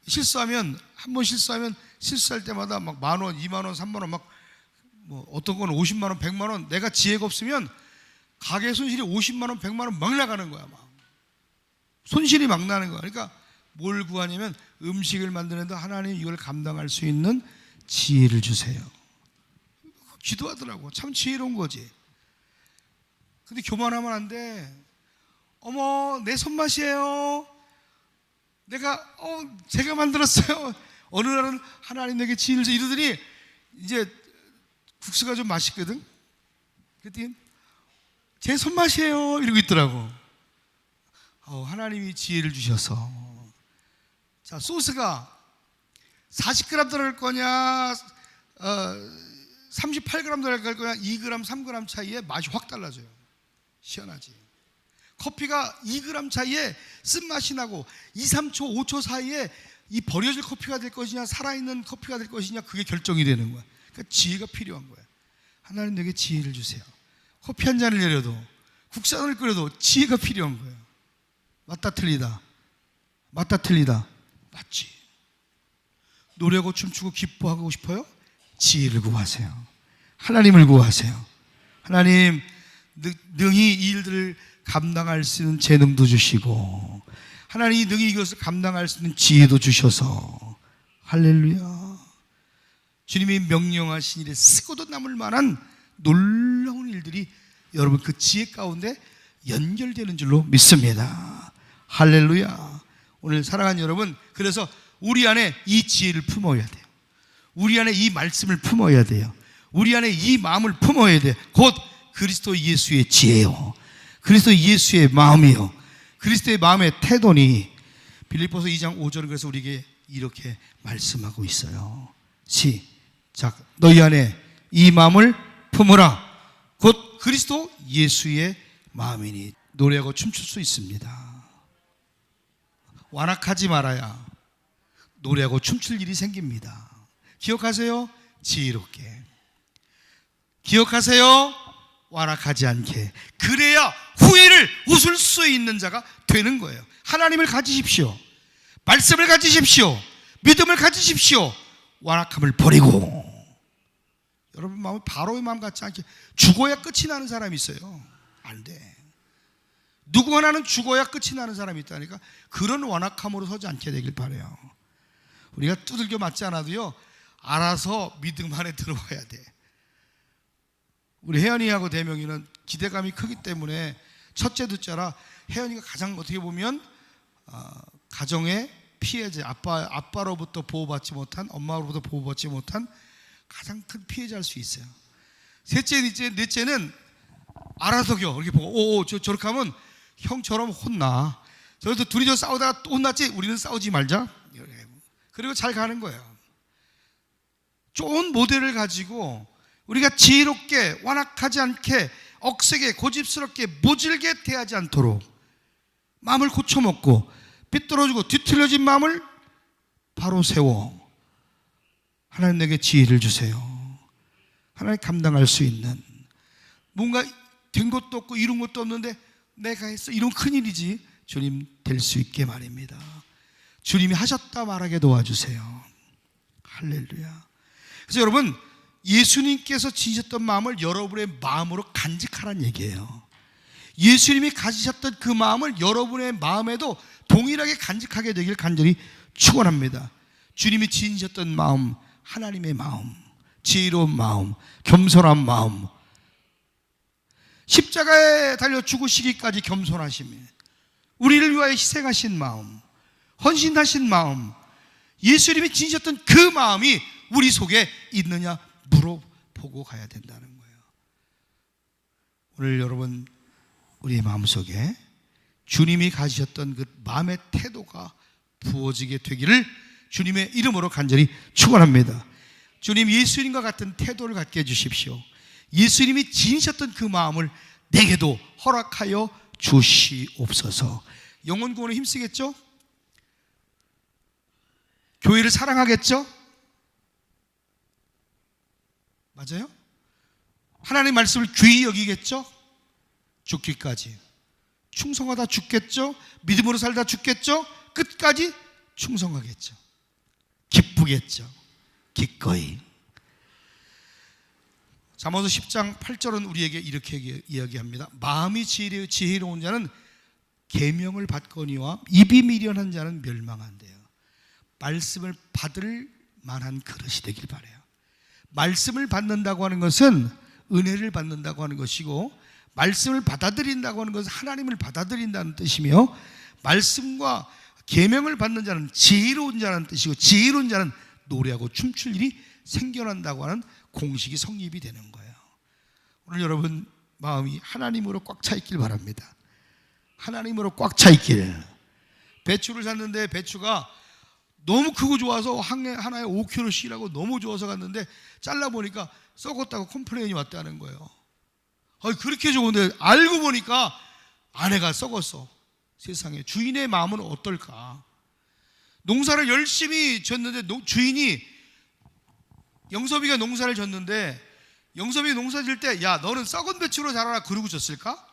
실수하면, 한 번 실수하면 실수할 때마다 막 10,000원, 20,000원, 30,000원 막 뭐 어떤 건 50만원, 100만원, 내가 지혜가 없으면 가게 손실이 50만원, 100만원 막 나가는 거야. 막 손실이 막 나는 거야. 그러니까 뭘 구하냐면 음식을 만드는데 하나님 이걸 감당할 수 있는 지혜를 주세요. 기도하더라고. 참 지혜로운 거지. 근데 교만하면 안 돼. 어머, 내 손맛이에요. 제가 만들었어요. 어느 날은 하나님 내게 지혜를 줘 이러더니 이제 국수가 좀 맛있거든. 그랬더니 제 손맛이에요 이러고 있더라고. 하나님이 지혜를 주셔서. 자, 소스가 40g 들어갈 거냐 38g 들어갈 거냐 2g, 3g 차이에 맛이 확 달라져요. 시원하지. 커피가 2g 차이에 쓴맛이 나고 2, 3초, 5초 사이에 이 버려질 커피가 될 것이냐 살아있는 커피가 될 것이냐 그게 결정이 되는 거야. 그러니까 지혜가 필요한 거야. 하나님 내게 지혜를 주세요. 커피 한 잔을 내려도 국산을 끓여도 지혜가 필요한 거예요. 맞다 틀리다. 맞다 틀리다. 맞지. 노래하고 춤추고 기뻐하고 싶어요? 지혜를 구하세요. 하나님을 구하세요. 하나님 능히 이 일들을 감당할 수 있는 재능도 주시고 하나님이 능히 이것을 감당할 수 있는 지혜도 주셔서 할렐루야. 주님이 명령하신 일에 쓰고도 남을 만한 놀라운 일들이 여러분 그 지혜 가운데 연결되는 줄로 믿습니다. 할렐루야. 오늘 사랑하는 여러분, 그래서 우리 안에 이 지혜를 품어야 돼요. 우리 안에 이 말씀을 품어야 돼요. 우리 안에 이 마음을 품어야 돼요. 곧 그리스도 예수의 지혜요, 그리스도 예수의 마음이요, 그리스도의 마음의 태도니. 빌립보서 2장 5절은 그래서 우리에게 이렇게 말씀하고 있어요. 시작. 너희 안에 이 마음을 품으라. 곧 그리스도 예수의 마음이니. 노래하고 춤출 수 있습니다. 완악하지 말아야 노래하고 춤출 일이 생깁니다. 기억하세요. 지혜롭게 기억하세요. 완악하지 않게. 그래야 후회를 웃을 수 있는 자가 되는 거예요. 하나님을 가지십시오. 말씀을 가지십시오. 믿음을 가지십시오. 완악함을 버리고. 여러분 마음이 바로의 마음 같지 않게 죽어야 끝이 나는 사람이 있어요. 안 돼. 누구 하나는 죽어야 끝이 나는 사람이 있다니까. 그런 완악함으로 서지 않게 되길 바라요. 우리가 두들겨 맞지 않아도요, 알아서 믿음 안에 들어와야 돼. 우리 혜연이하고 대명이는 기대감이 크기 때문에 첫째 둘째라 혜연이가 가장 어떻게 보면 가정의 피해자, 아빠로부터 보호받지 못한, 엄마로부터 보호받지 못한 가장 큰 피해자일 수 있어요. 셋째, 넷째는 알아서겨. 이렇게 보고 저렇게 하면 형처럼 혼나. 저래서 둘이서 싸우다가 또 혼났지, 우리는 싸우지 말자. 그리고 잘 가는 거예요. 좋은 모델을 가지고 우리가 지혜롭게, 완악하지 않게, 억세게, 고집스럽게, 모질게 대하지 않도록 마음을 고쳐먹고 삐뚤어지고 뒤틀려진 마음을 바로 세워. 하나님 내게 지혜를 주세요. 하나님 감당할 수 있는, 뭔가 된 것도 없고 이룬 것도 없는데 내가 했어, 이런 큰일이지. 주님 될 수 있게 말입니다. 주님이 하셨다 말하게 도와주세요. 할렐루야. 그래서 여러분, 예수님께서 지니셨던 마음을 여러분의 마음으로 간직하라는 얘기예요. 예수님이 가지셨던 그 마음을 여러분의 마음에도 동일하게 간직하게 되길 간절히 축원합니다. 주님이 지니셨던 마음, 하나님의 마음, 지혜로운 마음, 겸손한 마음, 십자가에 달려 죽으시기까지 겸손하심이, 우리를 위하여 희생하신 마음, 헌신하신 마음, 예수님이 지니셨던 그 마음이 우리 속에 있느냐 물어보고 가야 된다는 거예요. 오늘 여러분, 우리의 마음속에 주님이 가지셨던 그 마음의 태도가 부어지게 되기를 주님의 이름으로 간절히 축원합니다. 주님, 예수님과 같은 태도를 갖게 해주십시오. 예수님이 지니셨던 그 마음을 내게도 허락하여 주시옵소서. 영혼 구원에 힘쓰겠죠? 교회를 사랑하겠죠? 맞아요? 하나님의 말씀을 귀히 여기겠죠? 죽기까지 충성하다 죽겠죠? 믿음으로 살다 죽겠죠? 끝까지 충성하겠죠? 기쁘겠죠? 기꺼이. 잠언서 10장 8절은 우리에게 이렇게 이야기합니다. 마음이 지혜로운 자는 계명을 받거니와 입이 미련한 자는 멸망한대요. 말씀을 받을 만한 그릇이 되길 바라요. 말씀을 받는다고 하는 것은 은혜를 받는다고 하는 것이고, 말씀을 받아들인다고 하는 것은 하나님을 받아들인다는 뜻이며, 말씀과 계명을 받는 자는 지혜로운 자라는 뜻이고, 지혜로운 자는 노래하고 춤출 일이 생겨난다고 하는 공식이 성립이 되는 거예요. 오늘 여러분 마음이 하나님으로 꽉 차 있길 바랍니다. 하나님으로 꽉 차 있길. 배추를 샀는데 배추가 너무 크고 좋아서 하나에 5kg씩이라고 너무 좋아서 갔는데 잘라보니까 썩었다고 컴플레인이 왔다는 거예요. 그렇게 좋은데 알고 보니까 안에가 썩었어. 세상에 주인의 마음은 어떨까? 농사를 열심히 졌는데 주인이, 영섭이가 농사를 졌는데 영섭이 농사 질 때 야 너는 썩은 배추로 자라라 그러고 졌을까?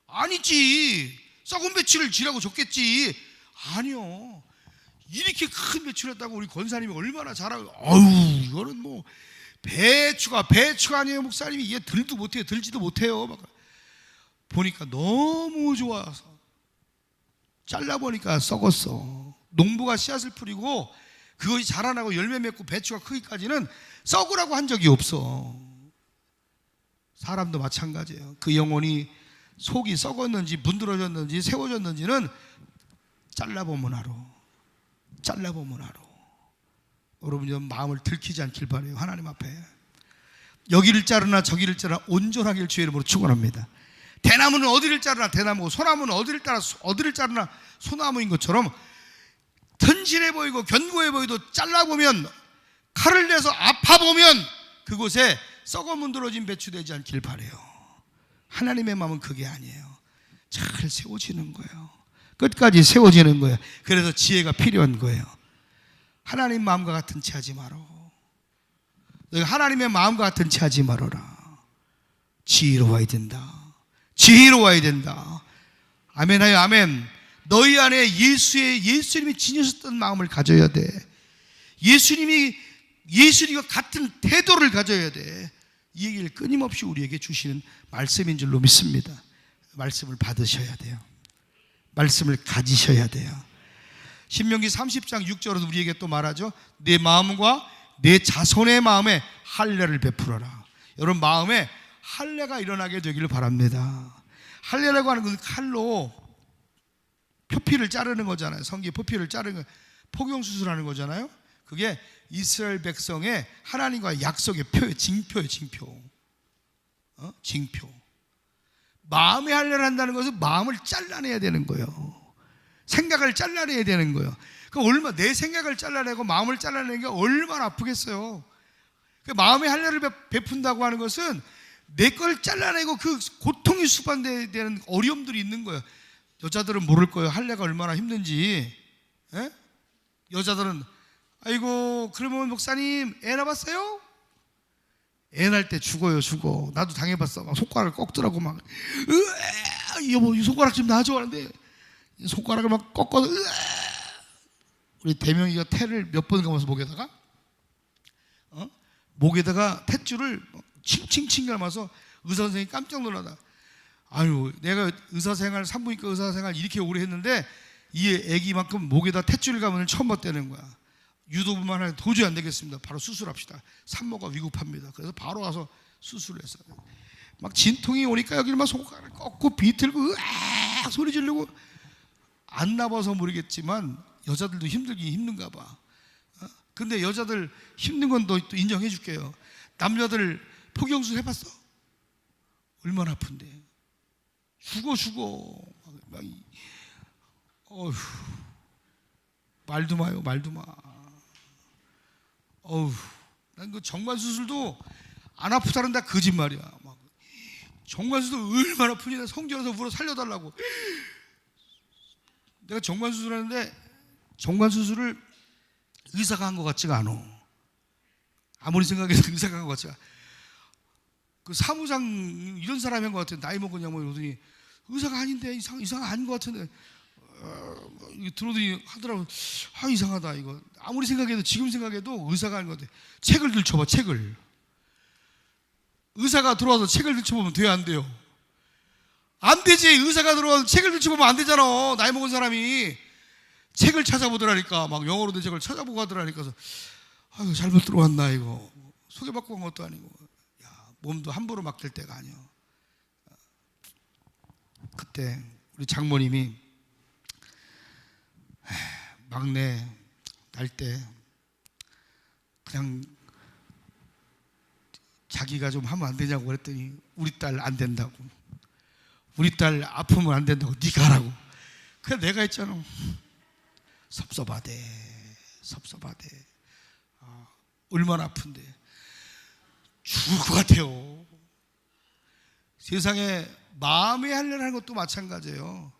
아니지. 썩은 배추를 지라고 줬겠지. 아니요. 이렇게 큰 배추를 했다고 우리 권사님이 얼마나 잘하고, 이거는 뭐 배추가 아니에요 목사님이. 이게 들지도 못해요. 막 보니까 너무 좋아서 잘라보니까 썩었어. 농부가 씨앗을 뿌리고 그것이 자라나고 열매 맺고 배추가 크기까지는 썩으라고 한 적이 없어. 사람도 마찬가지예요. 그 영혼이 속이 썩었는지 문드러졌는지 세워졌는지는 잘라보면 알아. 여러분 좀 마음을 들키지 않길 바라요. 하나님 앞에 여기를 자르나 저기를 자르나 온전하길 주의 이름으로 축원합니다. 대나무는 어디를 자르나 대나무고 소나무는 어디를 자르나 소나무인 것처럼 튼실해 보이고 견고해 보이도 잘라보면 칼을 내서 아파보면 그곳에 썩어 문드러진 배추 되지 않길 바라요. 하나님의 마음은 그게 아니에요. 잘 세워지는 거예요. 끝까지 세워지는 거예요. 그래서 지혜가 필요한 거예요. 하나님 마음과 같은 채 하지 마라. 너희가 하나님의 마음과 같은 채 하지 말아라. 지혜로워야 된다. 아멘하여 아멘. 너희 안에 예수님이 지니셨던 마음을 가져야 돼. 예수님과 같은 태도를 가져야 돼. 이 얘기를 끊임없이 우리에게 주시는 말씀인 줄로 믿습니다. 말씀을 받으셔야 돼요. 말씀을 가지셔야 돼요. 신명기 30장 6절에서 우리에게 또 말하죠. 내 마음과 내 자손의 마음에 할례를 베풀어라. 여러분 마음에 할례가 일어나게 되기를 바랍니다. 할례라고 하는 것은 칼로 표피를 자르는 거잖아요. 성기의 표피를 자르는 거, 포경수술하는 거잖아요. 그게 이스라엘 백성의 하나님과의 약속의 표예요. 징표예요. 징표. 마음의 할례를 한다는 것은 마음을 잘라내야 되는 거예요. 생각을 잘라내야 되는 거예요. 내 생각을 잘라내고 마음을 잘라내는 게 얼마나 아프겠어요. 마음의 할례를 베푼다고 하는 것은 내 걸 잘라내고 그 고통이 수반되는 어려움들이 있는 거예요. 여자들은 모를 거예요. 할례가 얼마나 힘든지. 에? 여자들은 아이고 그러면 목사님 애 낳았어요? 애 낳을 때 죽어요. 나도 당해봤어. 막 손가락을 꺾더라고. 막 여보 이 손가락 좀 놔줘 하는데 손가락을 막 꺾어서 우리 대명이가 태를 몇 번 감아서 목에다가 탯줄을 칭칭칭 감아서 의사 선생님이 깜짝 놀라다. 아유 내가 산부인과 의사생활 이렇게 오래 했는데 이 애기만큼 목에다 탯줄을 감으면 처음 봤다는 거야. 유도부만 하면 도저히 안 되겠습니다. 바로 수술합시다. 산모가 위급합니다. 그래서 바로 와서 수술을 했어요. 막 진통이 오니까 여기를 막 손가락을 꺾고 비틀고 으악 소리 지르고 안 나봐서 모르겠지만 여자들도 힘든가 봐. 근데 여자들 힘든 건 또 인정해 줄게요. 남자들 포경수 해봤어? 얼마나 아픈데. 죽어. 어휴. 말도 마요. 어휴. 난 그 정관 수술도 안 아프다는데 거짓말이야. 막 정관 수술 얼마나 아프니 나 성전에서 울어 살려달라고. 내가 정관 수술하는데 정관 수술을 의사가 한 것 같지가 않아. 아무리 생각해도 의사가 한 것 같지가 않아. 그 사무장 이런 사람이 한 것 같아. 나이 먹었냐고 이러더니 의사가 아닌데 이상한 아닌 것 같은데 들어더니 하더라고. 이상하다 이거. 아무리 생각해도 지금 생각해도 의사가 아닌 것 같아. 책을 들춰봐. 의사가 들어와서 책을 들춰보면 돼요 안 돼요? 안 되지. 의사가 들어와서 책을 들춰보면 안 되잖아. 나이 먹은 사람이 책을 찾아보더라니까. 막 영어로 된 책을 찾아보고 하더라니까. 그래서 잘못 들어왔나 이거. 소개받고 온 것도 아니고. 몸도 함부로 맡길 때가 아니야. 그때 우리 장모님이 막내 날 때 그냥 자기가 좀 하면 안 되냐고 그랬더니 우리 딸 안 된다고. 우리 딸 아프면 안 된다고 네가 하라고. 그래 내가 했잖아. 섭섭하대. 얼마나 아픈데. 죽을 것 같아요. 세상에 마음의 할례를 하는 것도 마찬가지예요.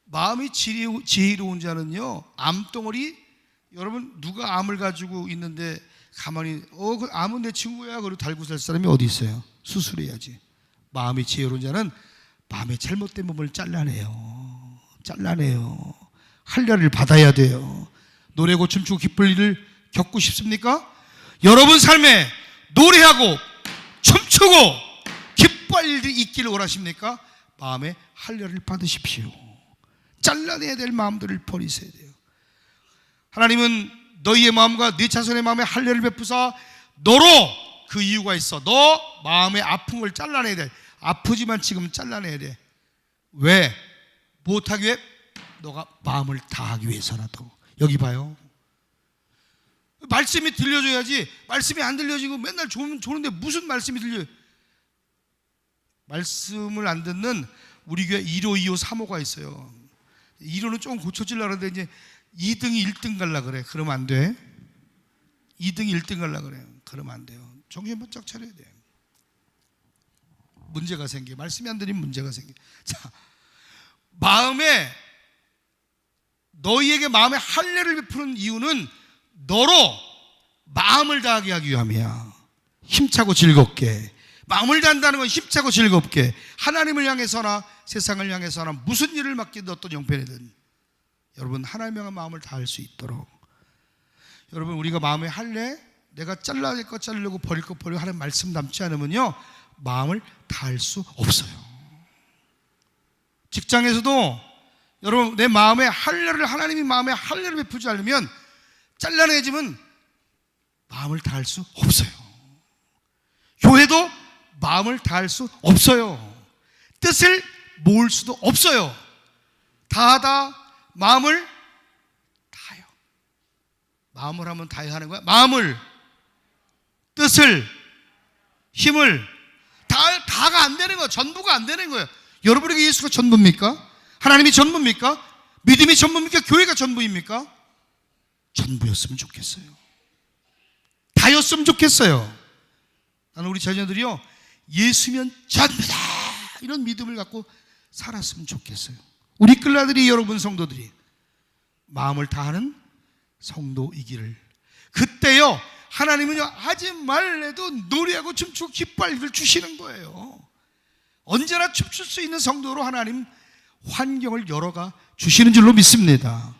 마음이 지혜로운 자는요, 암덩어리, 여러분 누가 암을 가지고 있는데 가만히 그 암은 내 친구야 그러고 달고 살 사람이 어디 있어요? 수술해야지. 마음이 지혜로운 자는 마음의 잘못된 부분을 잘라내요. 할례를 받아야 돼요. 노래고 춤추고 기쁠 일을 겪고 싶습니까? 여러분 삶에 노래하고 춤추고 기뻐할 일이 있기를 원하십니까? 마음에 할례를 받으십시오. 잘라내야 될 마음들을 버리셔야 돼요. 하나님은 너희의 마음과 네 자손의 마음에 할례를 베푸사 너로, 그 이유가 있어, 너 마음의 아픔을 잘라내야 돼. 아프지만 지금 잘라내야 돼. 왜? 못하기 위해? 너가 마음을 다하기 위해서라도. 여기 봐요. 말씀이 들려줘야지. 말씀이 안 들려지고 맨날 좋은데 무슨 말씀이 들려요? 말씀을 안 듣는 우리 교회 1호, 2호, 3호가 있어요. 1호는 조금 고쳐지려고 하는데 이제 2등이 1등 갈라 그래. 그러면 안 돼. 2등이 1등 갈라 그래요. 그러면 안 돼요. 정신 바짝 차려야 돼. 문제가 생겨. 말씀이 안 들리면 문제가 생겨. 자, 너희에게 마음에 할례를 베푸는 이유는 너로 마음을 다하게 하기 위함이야. 힘차고 즐겁게. 마음을 다한다는 건 힘차고 즐겁게, 하나님을 향해서나 세상을 향해서나 무슨 일을 맡기든 어떤 형편이든 여러분 하나님의 마음을 다할 수 있도록. 여러분, 우리가 마음에 할래, 내가 잘라야 될 것 자르려고 버릴 것 버리고 하는 말씀 담지 않으면요 마음을 다할 수 없어요. 직장에서도 여러분 내 마음에 할례를, 하나님이 마음에 할례를 베푸지 않으면, 잘라내지면 마음을 다할 수 없어요. 교회도 마음을 다할 수 없어요. 뜻을 모을 수도 없어요. 다하다, 마음을 다요. 마음을 하면 다야 하는 거야. 마음을, 뜻을, 힘을 다가 안 되는 거야. 전부가 안 되는 거예요. 여러분에게 예수가 전부입니까? 하나님이 전부입니까? 믿음이 전부입니까? 교회가 전부입니까? 전부였으면 좋겠어요. 다였으면 좋겠어요. 나는 우리 자녀들이요, 예수면 전부다 이런 믿음을 갖고 살았으면 좋겠어요. 우리 끌라들이, 여러분 성도들이 마음을 다하는 성도이기를. 그때요 하나님은요 하지 말래도 노래하고 춤추고 기뻐할 주시는 거예요. 언제나 춤출 수 있는 성도로 하나님 환경을 열어가 주시는 줄로 믿습니다.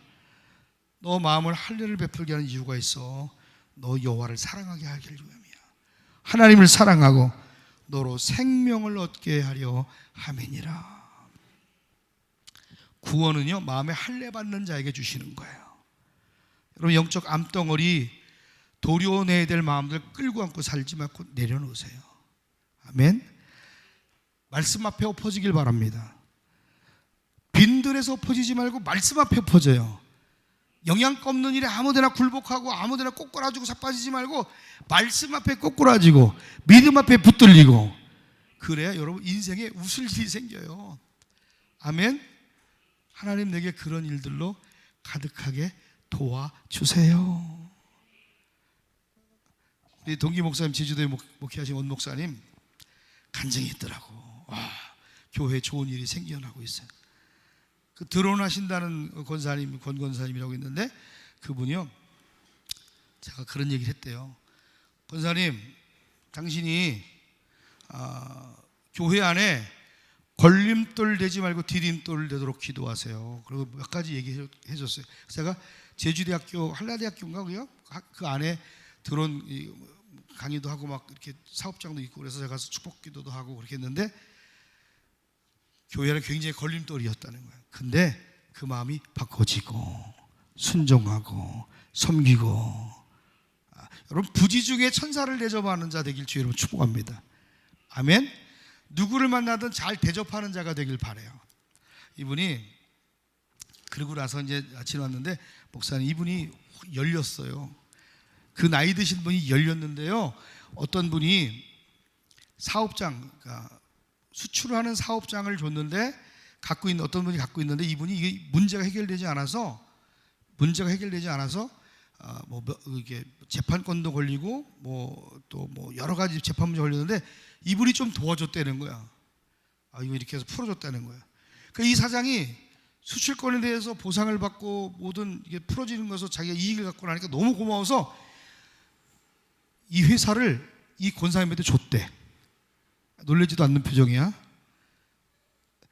너 마음을 할례를 베풀게 하는 이유가 있어. 너 여호와를 사랑하게 하길 위함이야. 하나님을 사랑하고 너로 생명을 얻게 하려 함이니라. 구원은요 마음에 할례 받는 자에게 주시는 거예요. 여러분, 영적 암덩어리 도려내야 될 마음들 끌고 안고 살지 말고 내려놓으세요. 아멘. 말씀 앞에 엎어지길 바랍니다. 빈들에서 엎어지지 말고 말씀 앞에 엎어져요. 영양가 없는 일에 아무데나 굴복하고 아무데나 꼬꾸라지고 자빠지지 말고 말씀 앞에 꼬꾸라지고 믿음 앞에 붙들리고, 그래야 여러분 인생에 웃을 일이 생겨요. 아멘. 하나님 내게 그런 일들로 가득하게 도와주세요. 우리 동기 목사님, 제주도에 목회하신 원 목사님 간증이 있더라고. 와, 교회에 좋은 일이 생겨나고 있어요. 그 드론하신다는 권사님, 권 권사님이라고 있는데 그분이요 제가 그런 얘기를 했대요. 권사님, 당신이 교회 안에 걸림돌 되지 말고 디딤돌 되도록 기도하세요. 그리고 몇 가지 얘기해 줬어요. 제가 제주대학교 한라대학교인가 그 안에 드론 강의도 하고 막 이렇게 사업장도 있고 그래서 제가 가서 축복기도도 하고 그렇게 했는데 교회는 굉장히 걸림돌이었다는 거예요. 근데 그 마음이 바꿔지고 순종하고 섬기고, 여러분 부지 중에 천사를 대접하는 자 되길 주의 이름으로 축복합니다. 아멘. 누구를 만나든 잘 대접하는 자가 되길 바라요. 이분이 그러고 나서 이제 지났는데 목사님, 이분이 열렸어요. 그 나이 드신 분이 열렸는데요, 어떤 분이 사업장, 그러니까 수출하는 사업장을 줬는데 어떤 분이 갖고 있는데 이분이 이게 문제가 해결되지 않아서 이게 재판권도 걸리고 또 여러 가지 재판 문제 걸렸는데 이분이 좀 도와줬다는 거야. 이거 이렇게 해서 풀어줬다는 거야. 그러니까 이 사장이 수출권에 대해서 보상을 받고 모든 이게 풀어지는 것에서 자기가 이익을 갖고 나니까 너무 고마워서 이 회사를 이 권사님한테 줬대. 놀라지도 않는 표정이야.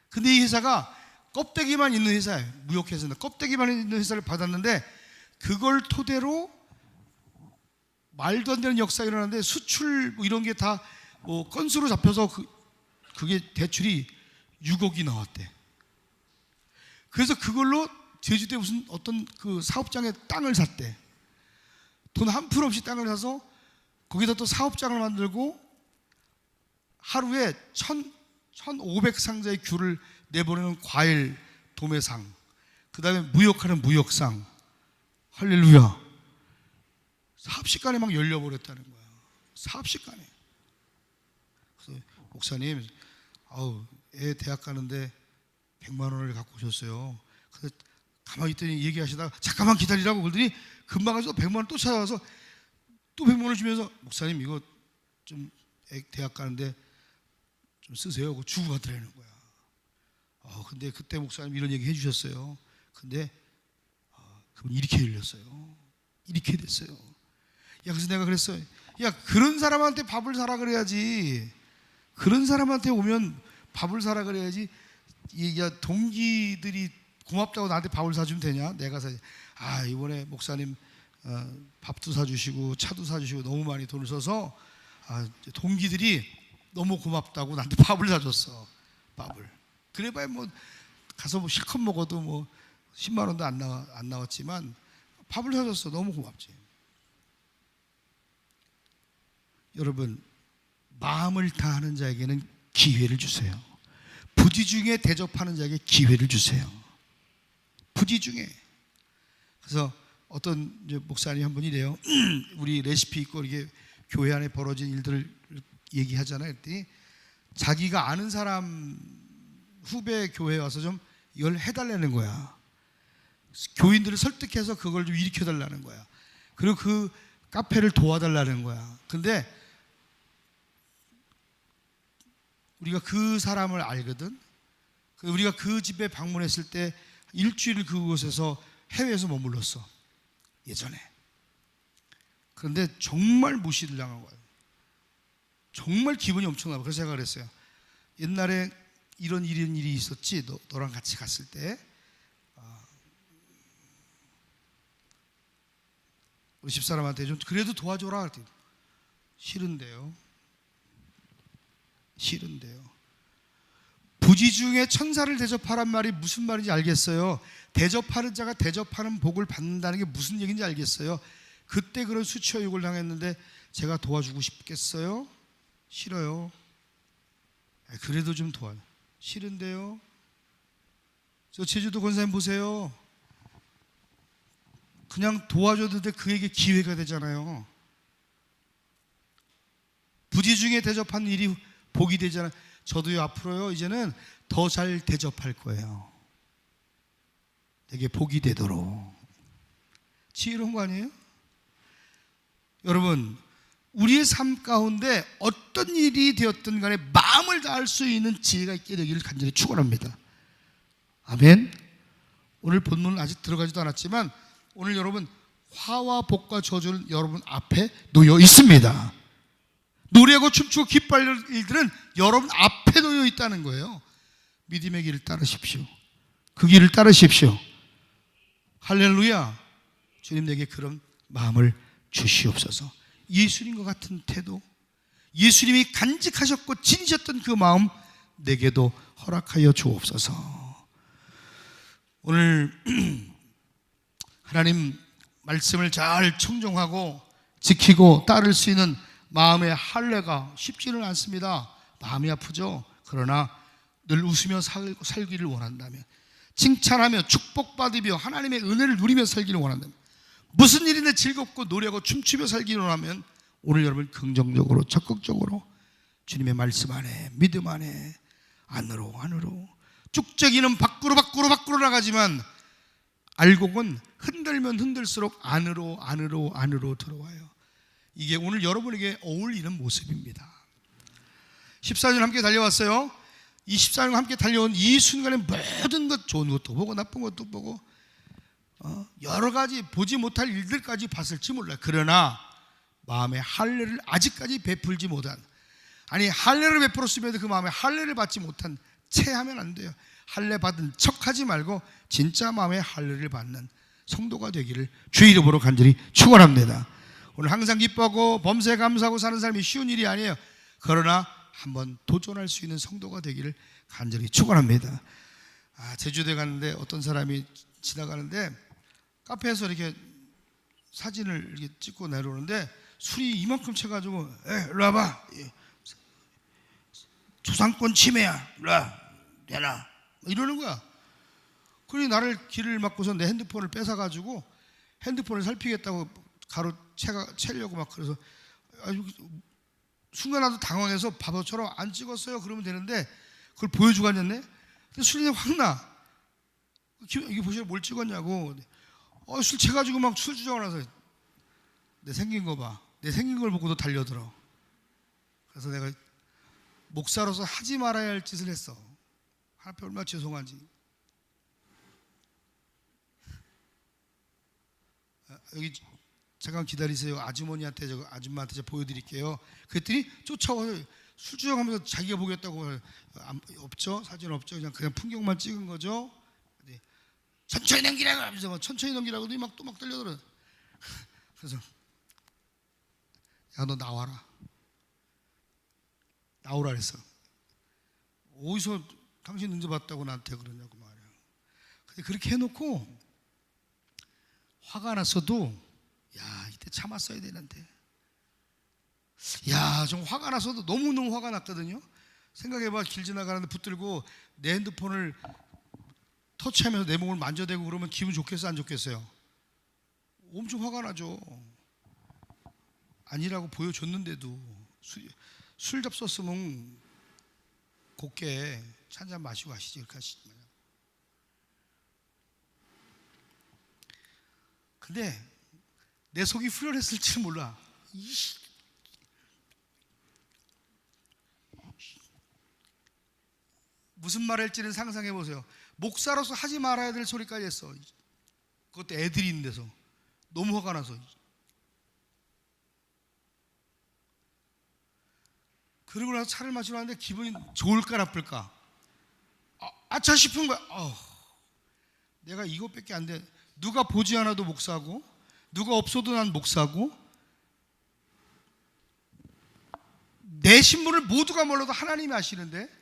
근데 이 회사가 껍데기만 있는 회사예요. 무역회사인데 껍데기만 있는 회사를 받았는데 그걸 토대로 말도 안 되는 역사가 일어났는데 수출 이런 게 다 건수로 잡혀서 그게 대출이 6억이 나왔대. 그래서 그걸로 제주도에 무슨 어떤 그 사업장에 땅을 샀대. 돈 한 푼 없이 땅을 사서 거기다 또 사업장을 만들고 하루에 1,500상자의 귤을 내보내는 과일 도매상, 그 다음에 무역하는 무역상. 할렐루야. 사업시간에 막 열려버렸다는 거야. 사업시간에. 그래서 목사님, 애 대학 가는데 100만 원을 갖고 오셨어요. 그래서 가만히 있더니 얘기하시다가 잠깐만 기다리라고 그러더니 금방 가서 100만 원 또 찾아와서 또 100만 원을 주면서 목사님 이거 좀 애 대학 가는데 좀 쓰세요 하고 주고 가더라는 거야. 근데 그때 목사님 이런 얘기 해주셨어요. 근데 그분 이렇게 열렸어요. 이렇게 됐어요. 야, 그래서 내가 그랬어요. 야, 그런 사람한테 밥을 사라 그래야지. 그런 사람한테 오면 밥을 사라 그래야지. 야, 동기들이 고맙다고 나한테 밥을 사주면 되냐? 내가 사지. 이번에 목사님 밥도 사주시고 차도 사주시고 너무 많이 돈을 써서 동기들이 너무 고맙다고 나한테 밥을 사줬어. 밥을. 그래봐야 뭐 가서 뭐 실컷 먹어도 뭐 10만 원도 안 나왔지만 밥을 사줬어. 너무 고맙지. 여러분, 마음을 다하는 자에게는 기회를 주세요. 부지 중에 대접하는 자에게 기회를 주세요. 부지 중에. 그래서 어떤 목사님 한 분이 이래요. 우리 레시피 있고 이게 교회 안에 벌어진 일들을 얘기하잖아요. 그랬더니 자기가 아는 사람 후배 교회에 와서 좀 이걸 해달라는 거야. 교인들을 설득해서 그걸 좀 일으켜달라는 거야. 그리고 그 카페를 도와달라는 거야. 근데 우리가 그 사람을 알거든. 우리가 그 집에 방문했을 때 일주일 그곳에서 해외에서 머물렀어. 예전에. 그런데 정말 무시를 당한 거야. 정말 기분이 엄청나고. 그래서 제가 그랬어요. 옛날에 이런 일이 있었지. 너랑 같이 갔을 때 우리 집사람한테 좀 그래도 도와줘라. 싫은데요. 부지 중에 천사를 대접하란 말이 무슨 말인지 알겠어요. 대접하는 자가 대접하는 복을 받는다는 게 무슨 얘기인지 알겠어요. 그때 그런 수치와 욕을 당했는데 제가 도와주고 싶겠어요? 싫어요. 그래도 좀 도와줘. 싫은데요. 저 제주도 권사님 보세요. 그냥 도와줘도 돼. 그에게 기회가 되잖아요. 부지 중에 대접하는 일이 복이 되잖아요. 저도요, 앞으로요, 이제는 더 잘 대접할 거예요. 되게 복이 되도록. 지혜로운 거 아니에요? 여러분, 우리의 삶 가운데 어떤 일이 되었든 간에 마음을 다할 수 있는 지혜가 있게 되기를 간절히 축원합니다. 아멘. 오늘 본문은 아직 들어가지도 않았지만 오늘 여러분 화와 복과 저주는 여러분 앞에 놓여 있습니다. 노래하고 춤추고 기뻐할 일들은 여러분 앞에 놓여 있다는 거예요. 믿음의 길을 따르십시오. 그 길을 따르십시오. 할렐루야. 주님 내게 그런 마음을 주시옵소서. 예수님과 같은 태도, 예수님이 간직하셨고 지니셨던 그 마음 내게도 허락하여 주옵소서. 오늘 하나님 말씀을 잘 청종하고 지키고 따를 수 있는 마음의 할례가 쉽지는 않습니다. 마음이 아프죠. 그러나 늘 웃으며 살기를 원한다면, 칭찬하며 축복받으며 하나님의 은혜를 누리며 살기를 원한다면, 무슨 일인데 즐겁고 노래하고 춤추며 살기를 원하면 오늘 여러분 긍정적으로 적극적으로 주님의 말씀 안에, 믿음 안에 안으로 쭉저기는 밖으로 나가지만 알곡은 흔들면 흔들수록 안으로 들어와요. 이게 오늘 여러분에게 어울리는 모습입니다. 14년 함께 달려왔어요. 이 14년 함께 달려온 이 순간에 모든 것, 좋은 것도 보고 나쁜 것도 보고 여러 가지 보지 못할 일들까지 봤을지 몰라요. 그러나 마음의 할례를 아직까지 베풀지 못한, 아니 할례를 베풀었음에도 그 마음에 할례를 받지 못한 채 하면 안 돼요. 할례 받은 척하지 말고 진짜 마음의 할례를 받는 성도가 되기를 주 이름으로 간절히 축원합니다. 오늘 항상 기뻐하고 범사에 감사하고 사는 삶이 쉬운 일이 아니에요. 그러나 한번 도전할 수 있는 성도가 되기를 간절히 축원합니다. 제주도에 갔는데 어떤 사람이 지나가는데 카페에서 이렇게 사진을 이렇게 찍고 내려오는데 술이 이만큼 채가지고 일로 와봐, 초상권 침해야, 일로 와, 내놔, 이러는 거야. 그러니 나를 길을 막고서 내 핸드폰을 뺏어가지고 핸드폰을 살피겠다고 가로 채려고 막 그래서 순간 나도 당황해서 바보처럼 안 찍었어요 그러면 되는데 그걸 보여주고 앉았네. 근데 술이 확 나. 이게 보시면 뭘 찍었냐고. 술 채가지고 막 술 주정을 해서 내 생긴 거 봐. 내 생긴 걸 보고도 달려들어. 그래서 내가 목사로서 하지 말아야 할 짓을 했어. 하나님 얼마나 죄송한지. 여기 잠깐 기다리세요. 아주머니한테 아줌마한테 제가 보여드릴게요. 그랬더니 쫓아와서 술 주정하면서 자기가 보겠다고. 없죠? 사진 없죠? 그냥 풍경만 찍은 거죠. 천천히 넘기라고 하면서 천천히 넘기라고 하더니 또 막 떨려들어. 그래서 야, 너 나와라. 나오라 그랬어. 어디서 당신 은재 봤다고 나한테 그러냐고 말이야. 근데 그렇게 해놓고 화가 났어도 야, 이때 참았어야 되는데. 야, 좀 화가 났어도 너무너무 화가 났거든요. 생각해봐. 길 지나가는데 붙들고 내 핸드폰을 터치하면서 내 몸을 만져대고 그러면 기분 좋겠어 안 좋겠어요? 엄청 화가 나죠. 아니라고 보여줬는데도 술 잡섰으면 곱게 찬잔 마시고 가시지. 이렇게 하시지 마요. 근데 내 속이 후련했을지 몰라. 무슨 말 할지는 상상해 보세요. 목사로서 하지 말아야 될 소리까지 했어. 그것도 애들이 있는 데서. 너무 화가 나서. 그러고 나서 차를 마시러 왔는데 기분이 좋을까 나쁠까? 아차 싶은 거야. 내가 이것밖에 안 돼. 누가 보지 않아도 목사고, 누가 없어도 난 목사고, 내 신분을 모두가 몰라도 하나님이 아시는데,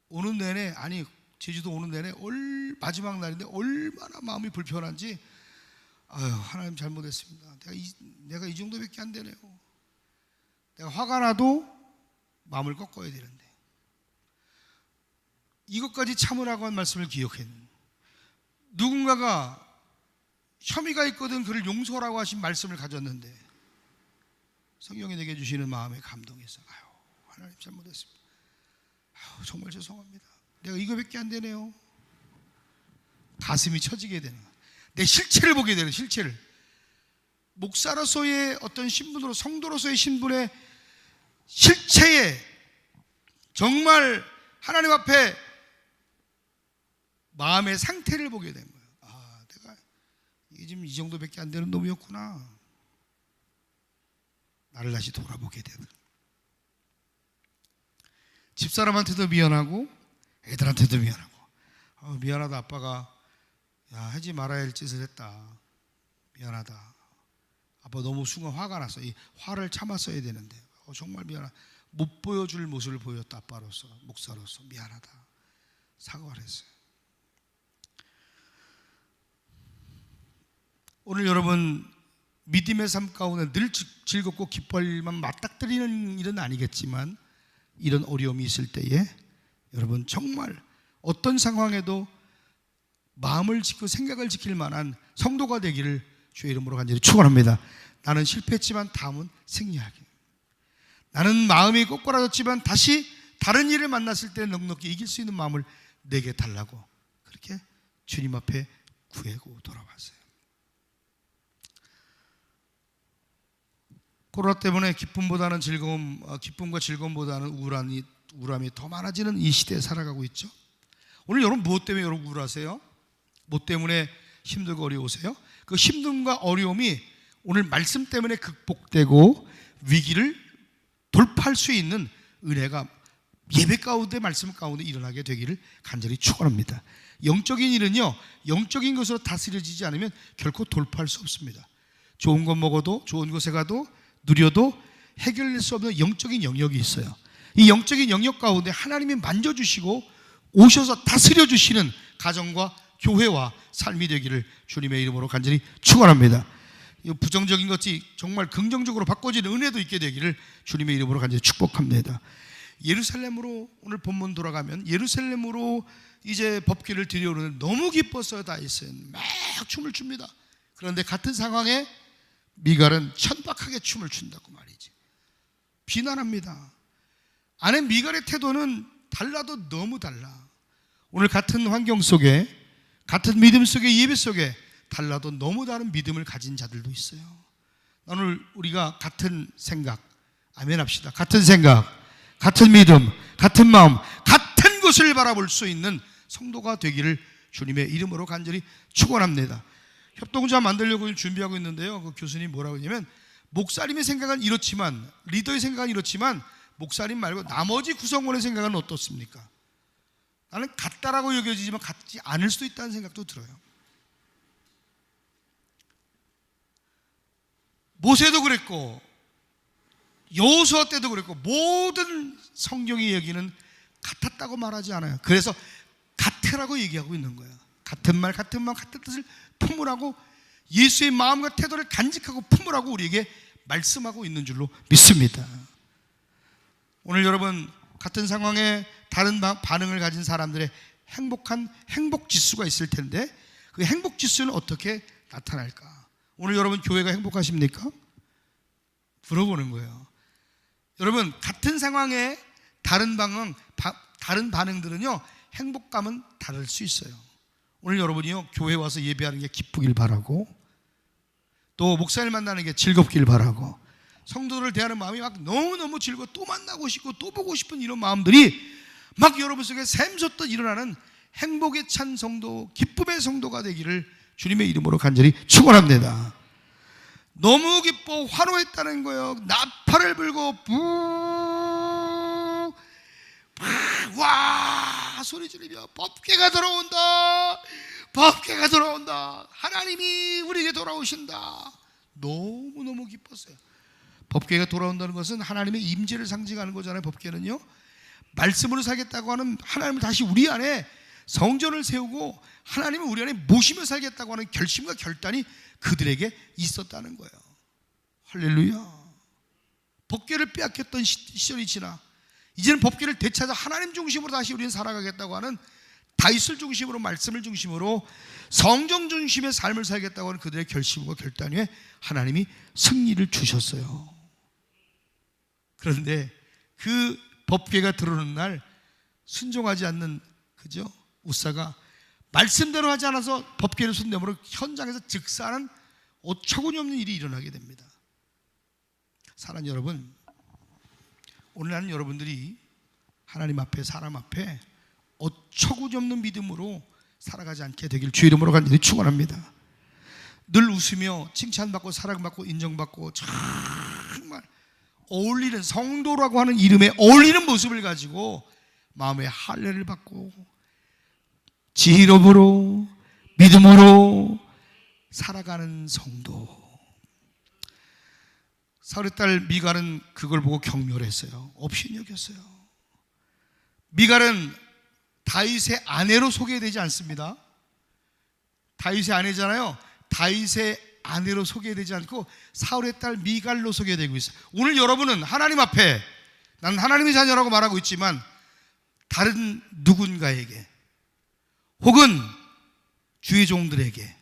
오는 내내, 아니 제주도 오는 내내 마지막 날인데 얼마나 마음이 불편한지. 하나님 잘못했습니다. 내가 이 정도밖에 안 되네요. 내가 화가 나도 마음을 꺾어야 되는데 이것까지 참으라고 한 말씀을 기억했는, 누군가가 혐의가 있거든 그를 용서라고 하신 말씀을 가졌는데 성령이 내게 주시는 마음에 감동해서 하나님 잘못했습니다. 정말 죄송합니다. 내가 이거밖에 안 되네요. 가슴이 처지게 되는 거예요. 내 실체를 보게 되는, 실체를. 목사로서의 어떤 신분으로, 성도로서의 신분의 실체에 정말 하나님 앞에 마음의 상태를 보게 된 거예요. 내가 이게 지금 이 정도밖에 안 되는 놈이었구나. 나를 다시 돌아보게 되는. 집사람한테도 미안하고 애들한테도 미안하고. 미안하다, 아빠가 하지 말아야 할 짓을 했다. 미안하다. 아빠 너무 순간 화가 났어. 이 화를 참았어야 되는데 정말 미안하다. 못 보여줄 모습을 보였다. 아빠로서, 목사로서 미안하다. 사과를 했어요. 오늘 여러분 믿음의 삶 가운데 늘 즐겁고 기뻐할 일만 맞닥뜨리는 일은 아니겠지만 이런 어려움이 있을 때에 여러분 정말 어떤 상황에도 마음을 지키고 생각을 지킬 만한 성도가 되기를 주의 이름으로 간절히 축원합니다. 나는 실패했지만 다음은 승리하기. 나는 마음이 꼬꾸라졌지만 다시 다른 일을 만났을 때 넉넉히 이길 수 있는 마음을 내게 달라고 그렇게 주님 앞에 구하고 돌아왔어요. 코로나 때문에 기쁨과 즐거움보다는 우울함이 더 많아지는 이 시대에 살아가고 있죠. 오늘 여러분 무엇 때문에 여러분 우울하세요? 뭐 때문에 힘들고 어려우세요? 그 힘듦과 어려움이 오늘 말씀 때문에 극복되고 위기를 돌파할 수 있는 은혜가 예배 가운데, 말씀 가운데 일어나게 되기를 간절히 축원합니다. 영적인 일은요, 영적인 것으로 다스려지지 않으면 결코 돌파할 수 없습니다. 좋은 것 먹어도, 좋은 곳에 가도, 누려도 해결될 수 없는 영적인 영역이 있어요. 이 영적인 영역 가운데 하나님이 만져주시고 오셔서 다스려 주시는 가정과 교회와 삶이 되기를 주님의 이름으로 간절히 축원합니다. 부정적인 것이 정말 긍정적으로 바꿔지는 은혜도 있게 되기를 주님의 이름으로 간절히 축복합니다. 예루살렘으로 오늘 본문 돌아가면 예루살렘으로 이제 법궤를 들여오르는 너무 기뻤어요. 다윗은 막 춤을 춥니다. 그런데 같은 상황에 미갈은 천박하게 춤을 춘다고 말이지. 비난합니다. 아내 미갈의 태도는 달라도 너무 달라. 오늘 같은 환경 속에, 같은 믿음 속에, 예배 속에 달라도 너무 다른 믿음을 가진 자들도 있어요. 오늘 우리가 같은 생각, 아멘 합시다. 같은 생각, 같은 믿음, 같은 마음, 같은 것을 바라볼 수 있는 성도가 되기를 주님의 이름으로 간절히 축원합니다. 협동조합 만들려고 준비하고 있는데요. 그 교수님 뭐라고 하냐면, 목사님의 생각은 이렇지만, 리더의 생각은 이렇지만 목사님 말고 나머지 구성원의 생각은 어떻습니까? 나는 같다라고 여겨지지만 같지 않을 수도 있다는 생각도 들어요. 모세도 그랬고 여호수아 때도 그랬고 모든 성경이 여기는 같았다고 말하지 않아요. 그래서 같으라고 얘기하고 있는 거예요. 같은 말, 같은 마음, 같은 뜻을 품으라고, 예수의 마음과 태도를 간직하고 품으라고 우리에게 말씀하고 있는 줄로 믿습니다. 오늘 여러분, 같은 상황에 다른 반응을 가진 사람들의 행복한 행복지수가 있을 텐데 그 행복지수는 어떻게 나타날까? 오늘 여러분 교회가 행복하십니까? 물어보는 거예요. 여러분, 같은 상황에 다른 반응들은요, 행복감은 다를 수 있어요. 오늘 여러분이요, 교회 와서 예배하는 게 기쁘길 바라고, 또 목사님 만나는 게 즐겁길 바라고, 성도를 대하는 마음이 막 너무너무 즐거워, 또 만나고 싶고 또 보고 싶은 이런 마음들이 막 여러분 속에 샘솟듯 일어나는 행복에 찬 성도, 기쁨의 성도가 되기를 주님의 이름으로 간절히 축원합니다. 너무 기뻐 환호했다는 거예요. 나팔을 불고 와 소리 지르며 법궤가 돌아온다, 법궤가 돌아온다, 하나님이 우리에게 돌아오신다. 너무너무 기뻤어요. 법궤가 돌아온다는 것은 하나님의 임재를 상징하는 거잖아요. 법궤는요, 말씀으로 살겠다고 하는, 하나님을 다시 우리 안에 성전을 세우고 하나님을 우리 안에 모시며 살겠다고 하는 결심과 결단이 그들에게 있었다는 거예요. 할렐루야. 법궤를 빼앗겼던 시절이 지나 이제는 법궤를 되찾아 하나님 중심으로 다시 우리는 살아가겠다고 하는, 다윗을 중심으로, 말씀을 중심으로 성경 중심의 삶을 살겠다고 하는 그들의 결심과 결단 위에 하나님이 승리를 주셨어요. 그런데 그 법궤가 들어오는 날 순종하지 않는 그죠? 우사가 말씀대로 하지 않아서 법궤를 손대므로 현장에서 즉사하는 어처구니 없는 일이 일어나게 됩니다. 사랑하는 여러분, 오늘 여러분들이 하나님 앞에, 사람 앞에 어처구니 없는 믿음으로 살아가지 않게 되길 주 이름으로 간절히 축원합니다. 늘 웃으며 칭찬받고 사랑받고 인정받고 정말 어울리는, 성도라고 하는 이름에 어울리는 모습을 가지고 마음의 할례를 받고 지혜롭으로 믿음으로 살아가는 성도. 사울의 딸 미갈은 그걸 보고 경멸했어요. 업신이 여겼어요. 미갈은 다윗의 아내로 소개되지 않습니다. 다윗의 아내잖아요. 다윗의 아내로 소개되지 않고 사울의 딸 미갈로 소개되고 있어요. 오늘 여러분은 하나님 앞에, 나는 하나님의 자녀라고 말하고 있지만 다른 누군가에게, 혹은 주의 종들에게,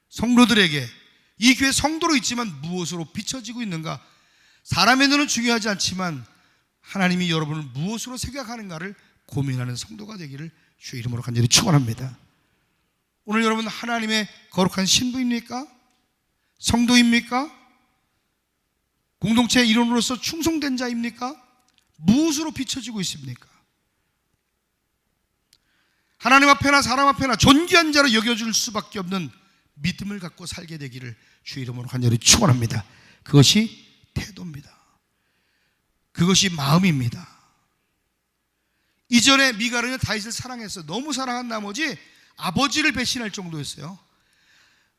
성도들에게, 이 교회 성도로 있지만 무엇으로 비춰지고 있는가? 사람의 눈은 중요하지 않지만 하나님이 여러분을 무엇으로 생각하는가를 고민하는 성도가 되기를 주의 이름으로 간절히 축원합니다. 오늘 여러분 하나님의 거룩한 신부입니까? 성도입니까? 공동체의 일원으로서 충성된 자입니까? 무엇으로 비춰지고 있습니까? 하나님 앞에나 사람 앞에나 존귀한 자로 여겨줄 수밖에 없는 믿음을 갖고 살게 되기를 주의 이름으로 간절히 축원합니다. 그것이 태도입니다. 그것이 마음입니다. 이전에 미갈은 다윗을 사랑했어요. 너무 사랑한 나머지 아버지를 배신할 정도였어요.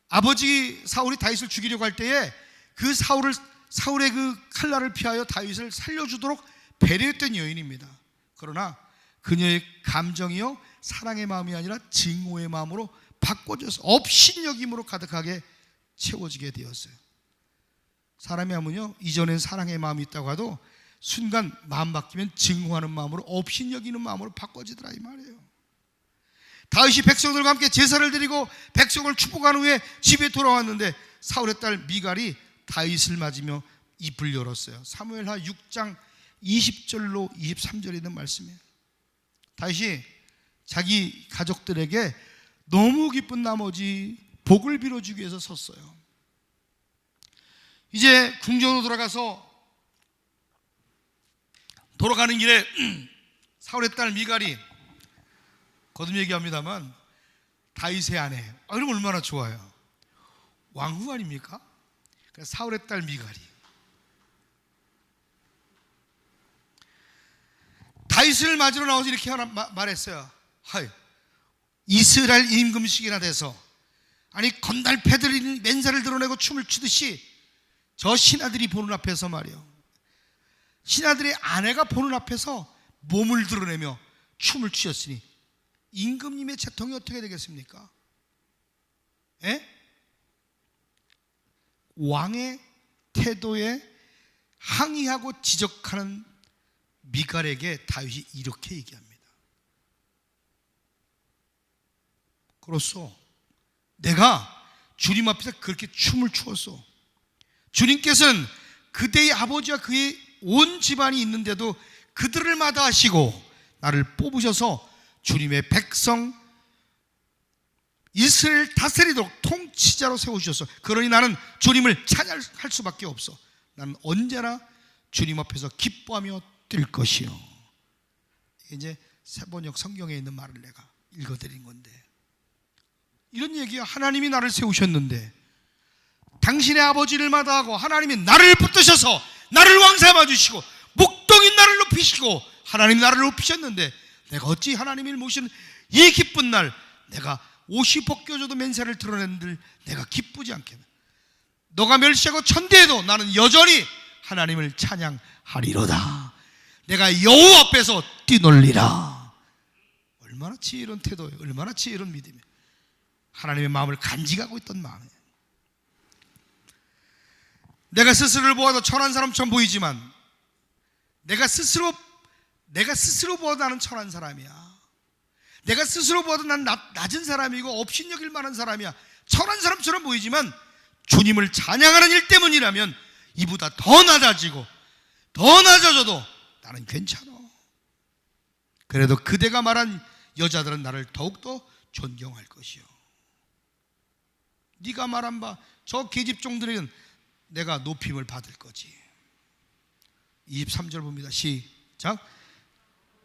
아버지 사울이 다윗을 죽이려고 할 때에 그 사울의 그 칼날을 피하여 다윗을 살려주도록 배려했던 여인입니다. 그러나 그녀의 감정이요 사랑의 마음이 아니라 증오의 마음으로 바꿔져서 업신여김으로 가득하게 채워지게 되었어요. 사람이 하면요 이전엔 사랑의 마음이 있다고 해도 순간 마음 바뀌면 증오하는 마음으로 업신여기는 마음으로 바꿔지더라 이 말이에요. 다윗이 백성들과 함께 제사를 드리고 백성을 축복한 후에 집에 돌아왔는데 사울의 딸 미갈이 다윗을 맞으며 입을 열었어요. 사무엘하 6장 20절로 23절에 있는 말씀이에요. 다윗이 자기 가족들에게 너무 기쁜 나머지 복을 빌어주기 위해서 섰어요. 이제 궁전으로 돌아가는 길에 사울의 딸 미갈이 거듭 얘기합니다만 다윗의 아내, 그럼 얼마나 좋아요. 왕후 아닙니까? 사울의 딸 미갈이 다윗을 맞으러 나와서 이렇게 말했어요. 이스라엘 임금식이나 돼서 아니 건달 패들이 맨살을 드러내고 춤을 추듯이 저 신하들이 보는 앞에서 말이요 신하들의 아내가 보는 앞에서 몸을 드러내며 춤을 추셨으니 임금님의 채통이 어떻게 되겠습니까? 왕의 태도에 항의하고 지적하는 미갈에게 다윗이 이렇게 얘기합니다. 그렇소, 내가 주님 앞에서 그렇게 춤을 추었소. 주님께서는 그대의 아버지와 그의 온 집안이 있는데도 그들을 마다하시고 나를 뽑으셔서 주님의 백성 이스라엘 다스리도록 통치자로 세우셨어. 그러니 나는 주님을 찬양할 수밖에 없어. 나는 언제나 주님 앞에서 기뻐하며 뛸 것이요. 이제 세번역 성경에 있는 말을 내가 읽어드린 건데, 이런 얘기야. 하나님이 나를 세우셨는데 당신의 아버지를 마다하고 하나님이 나를 붙드셔서 나를 왕삼아 주시고 목동인 나를 높이시고 하나님이 나를 높이셨는데 내가 어찌 하나님을 모시는 이 기쁜 날 내가 옷이 벗겨져도 맨살을 드러낸들 내가 기쁘지 않겠나. 너가 멸시하고 천대해도 나는 여전히 하나님을 찬양하리로다. 내가 여호와 앞에서 뛰놀리라. 얼마나 지혜로운 태도예요. 얼마나 지혜로운 믿음이에요. 하나님의 마음을 간직하고 있던 마음이에요. 내가 스스로를 보아도 천한 사람처럼 보이지만 내가 스스로 보아도 나는 천한 사람이야. 내가 스스로 보아도 난 낮은 사람이고 업신여길 만한 사람이야. 천한 사람처럼 보이지만 주님을 찬양하는 일 때문이라면 이보다 더 낮아지고 더 낮아져도 나는 괜찮아. 그래도 그대가 말한 여자들은 나를 더욱더 존경할 것이요. 네가 말한 바 저 계집종들에게는 내가 높임을 받을 거지. 23절 봅니다. 시작.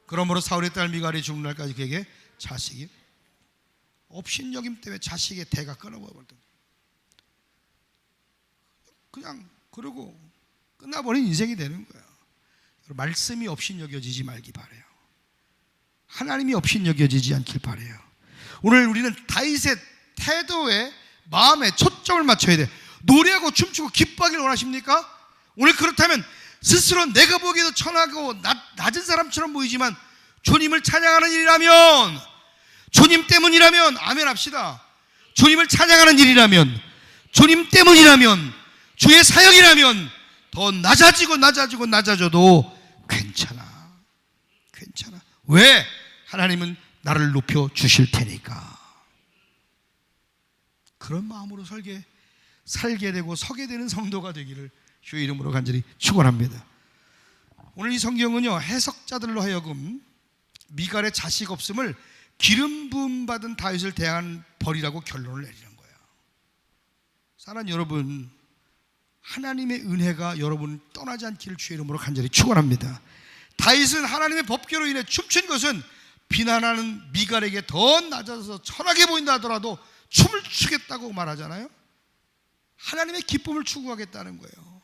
그러므로 사울의 딸 미갈이 죽는 날까지 그에게 자식이 업신여김 때문에 자식의 대가 끊어버렸다. 그냥 그러고 끝나버린 인생이 되는 거예요. 말씀이 업신여겨지지 말기 바라요. 하나님이 업신여겨지지 않길 바라요. 오늘 우리는 다윗의 태도에 마음에 초점을 맞춰야 돼. 노래하고 춤추고 기뻐하길 원하십니까? 오늘 그렇다면 스스로 내가 보기에도 천하고 낮은 사람처럼 보이지만 주님을 찬양하는 일이라면, 주님 때문이라면 아멘 합시다. 주님을 찬양하는 일이라면, 주님 때문이라면, 주의 사역이라면 더 낮아져도 괜찮아. 왜? 하나님은 나를 높여 주실 테니까. 그런 마음으로 살게 되고 서게 되는 성도가 되기를 주의 이름으로 간절히 축원합니다. 오늘 이 성경은요, 해석자들로 하여금 미갈의 자식 없음을 기름 부음 받은 다윗을 대한 벌이라고 결론을 내리는 거예요. 사랑하는 여러분, 하나님의 은혜가 여러분 떠나지 않기를 주의 이름으로 간절히 축원합니다. 다윗은 하나님의 법궤로 인해 춤춘 것은 비난하는 미갈에게 더 낮아서 천하게 보인다 하더라도 춤을 추겠다고 말하잖아요. 하나님의 기쁨을 추구하겠다는 거예요.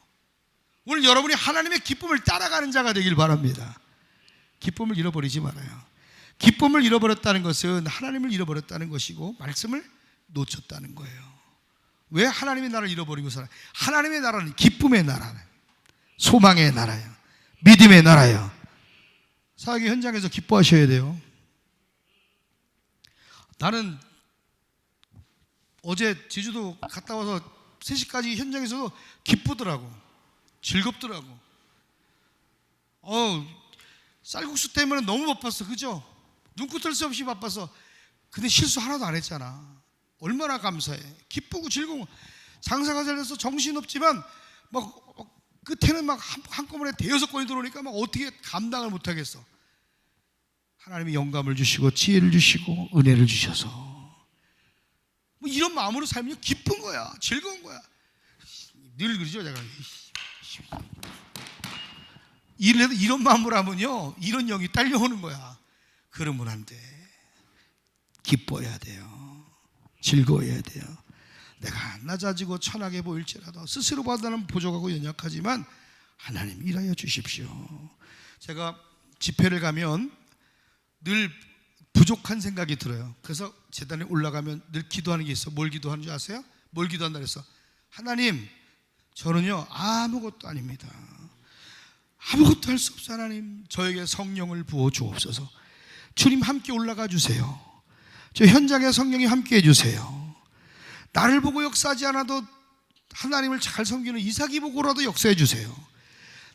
오늘 여러분이 하나님의 기쁨을 따라가는 자가 되길 바랍니다. 기쁨을 잃어버리지 말아요. 기쁨을 잃어버렸다는 것은 하나님을 잃어버렸다는 것이고 말씀을 놓쳤다는 거예요. 왜 하나님의 나라를 잃어버리고 살아요? 하나님의 나라는 기쁨의 나라예요. 소망의 나라예요. 믿음의 나라예요. 사역의 현장에서 기뻐하셔야 돼요. 나는 어제 제주도 갔다 와서 3시까지 현장에서도 기쁘더라고. 즐겁더라고. 쌀국수 때문에 너무 바빴어. 그죠? 눈코 뜰 새 없이 바빠서. 근데 실수 하나도 안 했잖아. 얼마나 감사해. 기쁘고 즐거워. 장사가 잘 돼서 정신없지만 막 끝에는 막 한꺼번에 대여섯 건이 들어오니까 막 어떻게 감당을 못하겠어. 하나님이 영감을 주시고 지혜를 주시고 은혜를 주셔서 뭐 이런 마음으로 살면 기쁜 거야. 즐거운 거야. 늘 그러죠 제가. 일을 해도 이런 마음으로 하면요 이런 영이 딸려오는 거야. 그러면 안 돼. 기뻐해야 돼요. 즐거워해야 돼요. 내가 낮아지고 천하게 보일지라도 스스로 봐서는 부족하고 연약하지만 하나님 일하여 주십시오. 제가 집회를 가면 늘 부족한 생각이 들어요. 그래서 제단에 올라가면 늘 기도하는 게 있어. 뭘 기도하는 줄 아세요? 뭘 기도한다 그랬어? 하나님 저는요 아무것도 아닙니다. 아무것도 할 수 없어. 하나님 저에게 성령을 부어 주옵소서. 주님 함께 올라가 주세요. 저 현장에 성령이 함께 해주세요. 나를 보고 역사하지 않아도 하나님을 잘 섬기는 이삭이 보고라도 역사해 주세요.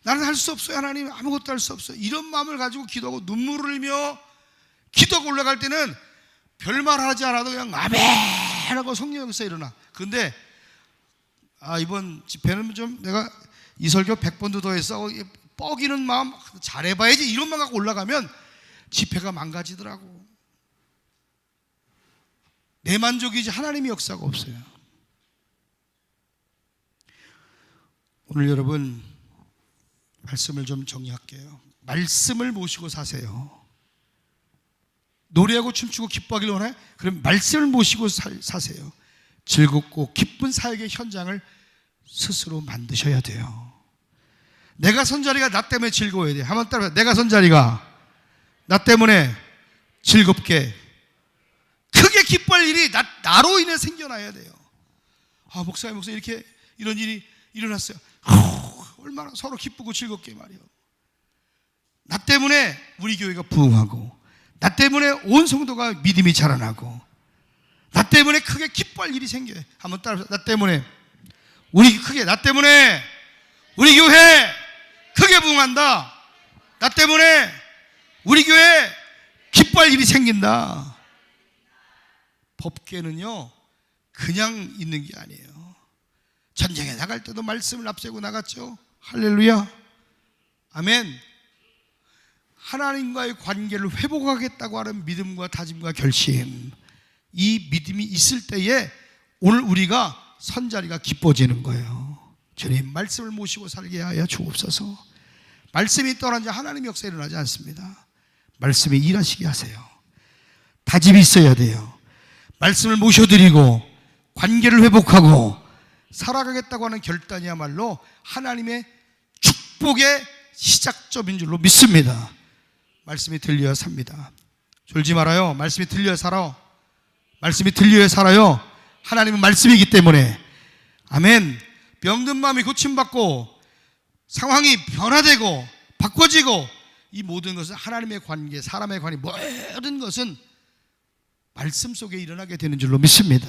나는 할 수 없어요. 하나님 아무것도 할 수 없어요. 이런 마음을 가지고 기도하고 눈물을 흘리며 기도하고 올라갈 때는 별말 하지 않아도 그냥 아멘 하고 성령 역사 일어나. 근데 이번 집회는 좀 내가 이 설교 100번도 더 했어. 뻐기는 마음 잘해봐야지 이런 마음 갖고 올라가면 집회가 망가지더라고. 내 만족이지 하나님의 역사가 없어요. 오늘 여러분 말씀을 좀 정리할게요. 말씀을 모시고 사세요. 노래하고 춤추고 기뻐하길 원해? 그럼 말씀을 모시고 사세요. 즐겁고 기쁜 사역의 현장을 스스로 만드셔야 돼요. 내가 선자리가 나 때문에 즐거워야 돼. 한번 따라해. 내가 선자리가 나 때문에 즐겁게 크게 기뻐할 일이 나로 인해 생겨나야 돼요. 목사님 이렇게 이런 일이 일어났어요. 얼마나 서로 기쁘고 즐겁게 말이요. 나 때문에 우리 교회가 부흥하고 나 때문에 온 성도가 믿음이 자라나고 나 때문에 크게 기뻐할 일이 생겨요. 한번 따라서 나 때문에 나 때문에 우리 교회 크게 부흥한다. 나 때문에 우리 교회 기뻐할 일이 생긴다. 법궤는요 그냥 있는 게 아니에요. 전쟁에 나갈 때도 말씀을 앞세우고 나갔죠. 할렐루야 아멘. 하나님과의 관계를 회복하겠다고 하는 믿음과 다짐과 결심, 이 믿음이 있을 때에 오늘 우리가 선자리가 기뻐지는 거예요. 주님 말씀을 모시고 살게 하여 주옵소서. 말씀이 떠난 자 하나님의 역사 일어나지 않습니다. 말씀이 일하시게 하세요. 다짐이 있어야 돼요. 말씀을 모셔드리고 관계를 회복하고 살아가겠다고 하는 결단이야말로 하나님의 축복의 시작점인 줄로 믿습니다. 말씀이 들려야 삽니다. 졸지 말아요. 말씀이 들려야 살아. 말씀이 들려야 살아요. 하나님은 말씀이기 때문에. 아멘. 병든 마음이 고침받고 상황이 변화되고 바꿔지고 이 모든 것은 하나님의 관계, 사람의 관계, 모든 것은 말씀 속에 일어나게 되는 줄로 믿습니다.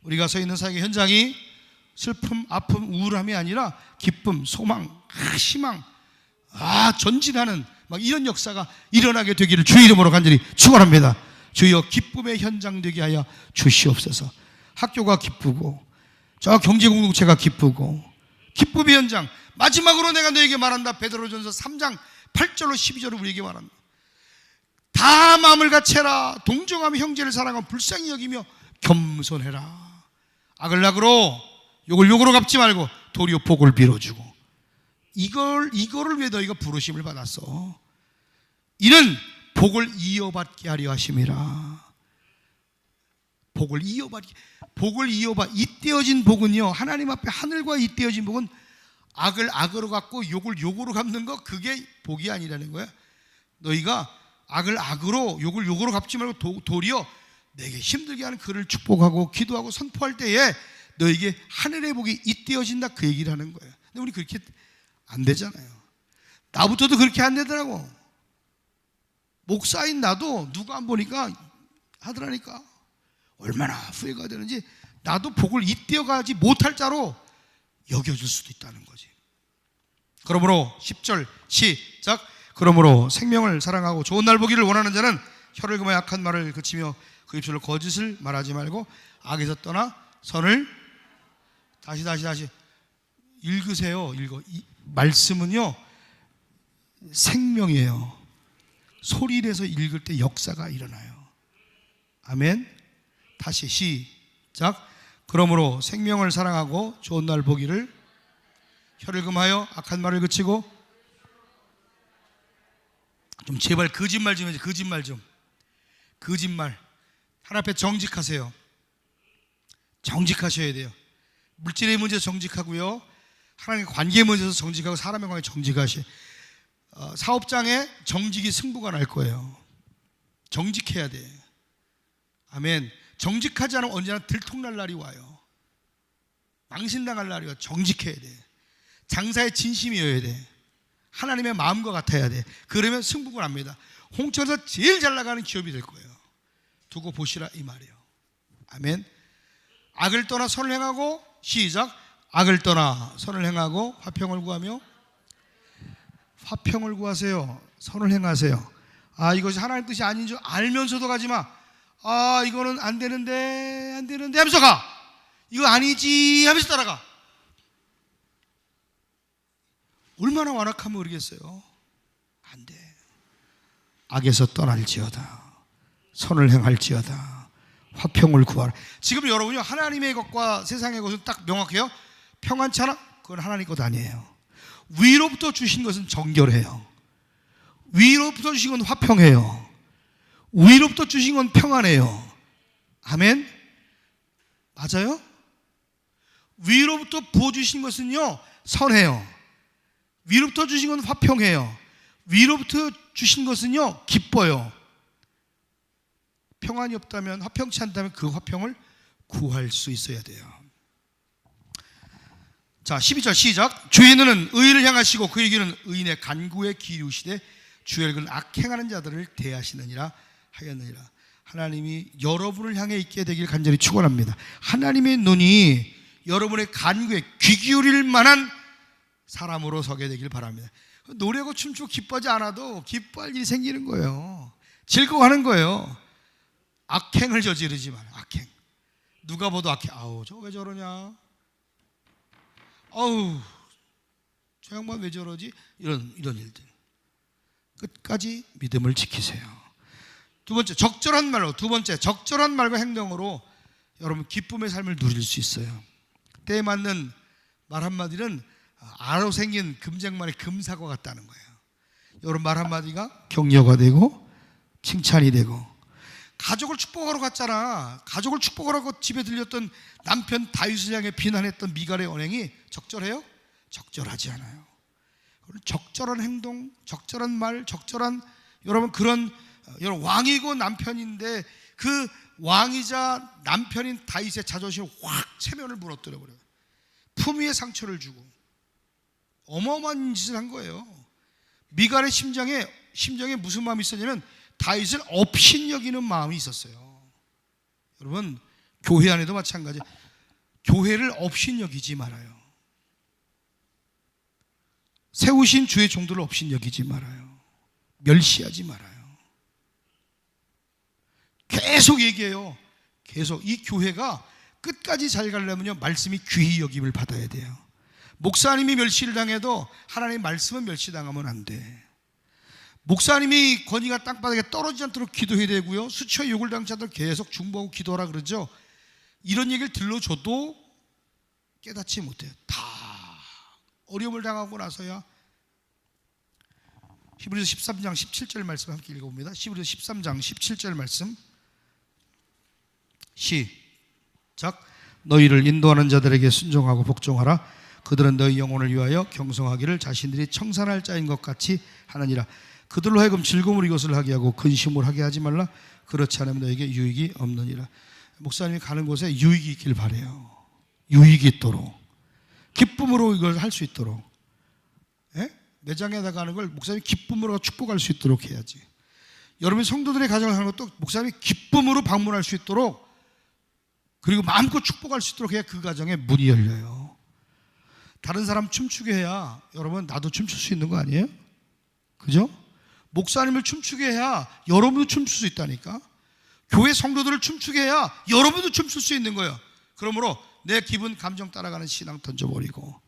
우리가 서 있는 사역의 현장이 슬픔, 아픔, 우울함이 아니라 기쁨, 소망, 희망, 전진하는 막 이런 역사가 일어나게 되기를 주의 이름으로 간절히 축원합니다. 주여 기쁨의 현장 되게 하여 주시옵소서. 학교가 기쁘고 저 경제공동체가 기쁘고 기쁨의 현장. 마지막으로 내가 너에게 말한다. 베드로전서 3장 8절로 12절을 우리에게 말한다. 다 마음을 같이해라. 동정하며 형제를 사랑하며 불쌍히 여기며 겸손해라. 악을 악으로 욕을 욕으로 갚지 말고 도리어 복을 빌어주고. 이거를 왜 너희가 부르심을 받았어? 이는 복을 이어받게 하려 하심이라. 복을 이어받. 잇대어진 복은요, 하나님 앞에 하늘과 잇대어진 복은 악을 악으로 갚고 욕을 욕으로 갚는 거, 그게 복이 아니라는 거야. 너희가 악을 악으로 욕을 욕으로 갚지 말고 도리어 내게 힘들게 하는 그를 축복하고 기도하고 선포할 때에 너에게 하늘의 복이 잇대어진다, 그 얘기를 하는 거예요. 근데 우리 그렇게 안 되잖아요. 나부터도 그렇게 안 되더라고. 목사인 나도 누가 안 보니까 하더라니까. 얼마나 후회가 되는지. 나도 복을 잇대어가지 못할 자로 여겨질 수도 있다는 거지. 그러므로 10절 시작. 그러므로 생명을 사랑하고 좋은 날 보기를 원하는 자는 혀를 금하여 악한 말을 그치며 그 입술로 거짓을 말하지 말고 악에서 떠나 선을 다시 읽으세요. 이 말씀은요 생명이에요. 소리 내서 읽을 때 역사가 일어나요. 아멘. 다시 시작. 그러므로 생명을 사랑하고 좋은 날 보기를 혀를 금하여 악한 말을 그치고 좀 제발 거짓말 좀 해주세요. 거짓말 하나님 앞에 정직하세요. 정직하셔야 돼요. 물질의 문제에서 정직하고요, 하나님의 관계의 문제에서 정직하고 사람의 관계에 정직하셔야. 사업장에 정직이 승부가 날 거예요. 정직해야 돼. 아멘. 정직하지 않으면 언제나 들통날 날이 와요. 망신당할 날이 와요. 정직해야 돼. 장사에 진심이어야 돼. 하나님의 마음과 같아야 돼. 그러면 승부가 납니다. 홍천에서 제일 잘 나가는 기업이 될 거예요. 두고 보시라 이 말이에요. 아멘. 악을 떠나 선을 행하고 시작. 악을 떠나 선을 행하고 화평을 구하며. 화평을 구하세요. 선을 행하세요. 이것이 하나님 뜻이 아닌 줄 알면서도 가지 마. 이거는 안 되는데 하면서 가. 이거 아니지 하면서 따라가. 얼마나 완악하면 모르겠어요. 안 돼. 악에서 떠날지어다. 선을 행할지어다. 화평을 구하라. 지금 여러분요 하나님의 것과 세상의 것은 딱 명확해요. 평안찮아? 그건 하나님 것 아니에요. 위로부터 주신 것은 정결해요. 위로부터 주신 건 화평해요. 위로부터 주신 건 평안해요. 아멘. 맞아요? 위로부터 부어주신 것은요 선해요. 위로부터 주신 건 화평해요. 위로부터 주신 것은요 기뻐요. 평안이 없다면, 화평치 않다면 그 화평을 구할 수 있어야 돼요. 자 12절 시작. 주의 눈은 의인을 향하시고 그의 귀는 의인의 간구에 기울이시되 주의 얼굴은 악행하는 자들을 대하시느니라 하였느니라. 하나님이 여러분을 향해 있게 되길 간절히 축원합니다. 하나님의 눈이 여러분의 간구에 귀 기울일 만한 사람으로 서게 되길 바랍니다. 노래하고 춤추고 기뻐하지 않아도 기뻐할 일이 생기는 거예요. 즐거워하는 거예요. 악행을 저지르지 마라. 악행. 누가 봐도 악행. 저 왜 저러냐? 저 양반 왜 저러지? 이런 일들. 끝까지 믿음을 지키세요. 두 번째, 적절한 말과 행동으로 여러분 기쁨의 삶을 누릴 수 있어요. 때에 맞는 말 한마디는 알로 생긴 금쟁반의 금사과 같다는 거예요. 여러분 말 한마디가 격려가 되고 칭찬이 되고. 가족을 축복하러 갔잖아. 가족을 축복하라고 집에 들렸던 남편 다윗을 향해 비난했던 미갈의 언행이 적절해요? 적절하지 않아요. 적절한 행동, 적절한 말, 여러분 여러분 왕이고 남편인데 그 왕이자 남편인 다윗의 자존심을 확 체면을 무너뜨려 버려요. 품위의 상처를 주고 어마어마한 짓을 한 거예요. 미갈의 심정에 무슨 마음이 있었냐면 다윗을 업신여기는 마음이 있었어요. 여러분 교회 안에도 마찬가지. 교회를 업신여기지 말아요. 세우신 주의 종들을 업신여기지 말아요. 멸시하지 말아요. 계속 얘기해요. 계속 이 교회가 끝까지 잘 가려면요 말씀이 귀히 여김을 받아야 돼요. 목사님이 멸시를 당해도 하나님의 말씀은 멸시당하면 안 돼. 목사님이 권위가 땅바닥에 떨어지지 않도록 기도해야 되고요, 수치와 욕을 당치 않도록 계속 중보하고 기도하라 그러죠. 이런 얘기를 들려줘도 깨닫지 못해요. 다 어려움을 당하고 나서야. 히브리서 13장 17절 말씀 함께 읽어봅니다. 히브리서 13장 17절 말씀 시작. 너희를 인도하는 자들에게 순종하고 복종하라. 그들은 너희 영혼을 위하여 경성하기를 자신들이 청산할 자인 것 같이 하느니라. 그들로 하여금 즐거움으로 이것을 하게 하고 근심을 하게 하지 말라. 그렇지 않으면 너에게 유익이 없느니라. 목사님이 가는 곳에 유익이 있길 바래요. 유익이 있도록, 기쁨으로 이걸 할 수 있도록. 매장에다 가는 걸 목사님이 기쁨으로 축복할 수 있도록 해야지. 여러분 성도들의 가정을 하는 것도 목사님이 기쁨으로 방문할 수 있도록, 그리고 마음껏 축복할 수 있도록 해야 그 가정에 문이 열려요. 다른 사람 춤추게 해야 여러분 나도 춤출 수 있는 거 아니에요? 그죠? 목사님을 춤추게 해야 여러분도 춤출 수 있다니까. 교회 성도들을 춤추게 해야 여러분도 춤출 수 있는 거예요. 그러므로 내 기분 감정 따라가는 신앙 던져버리고,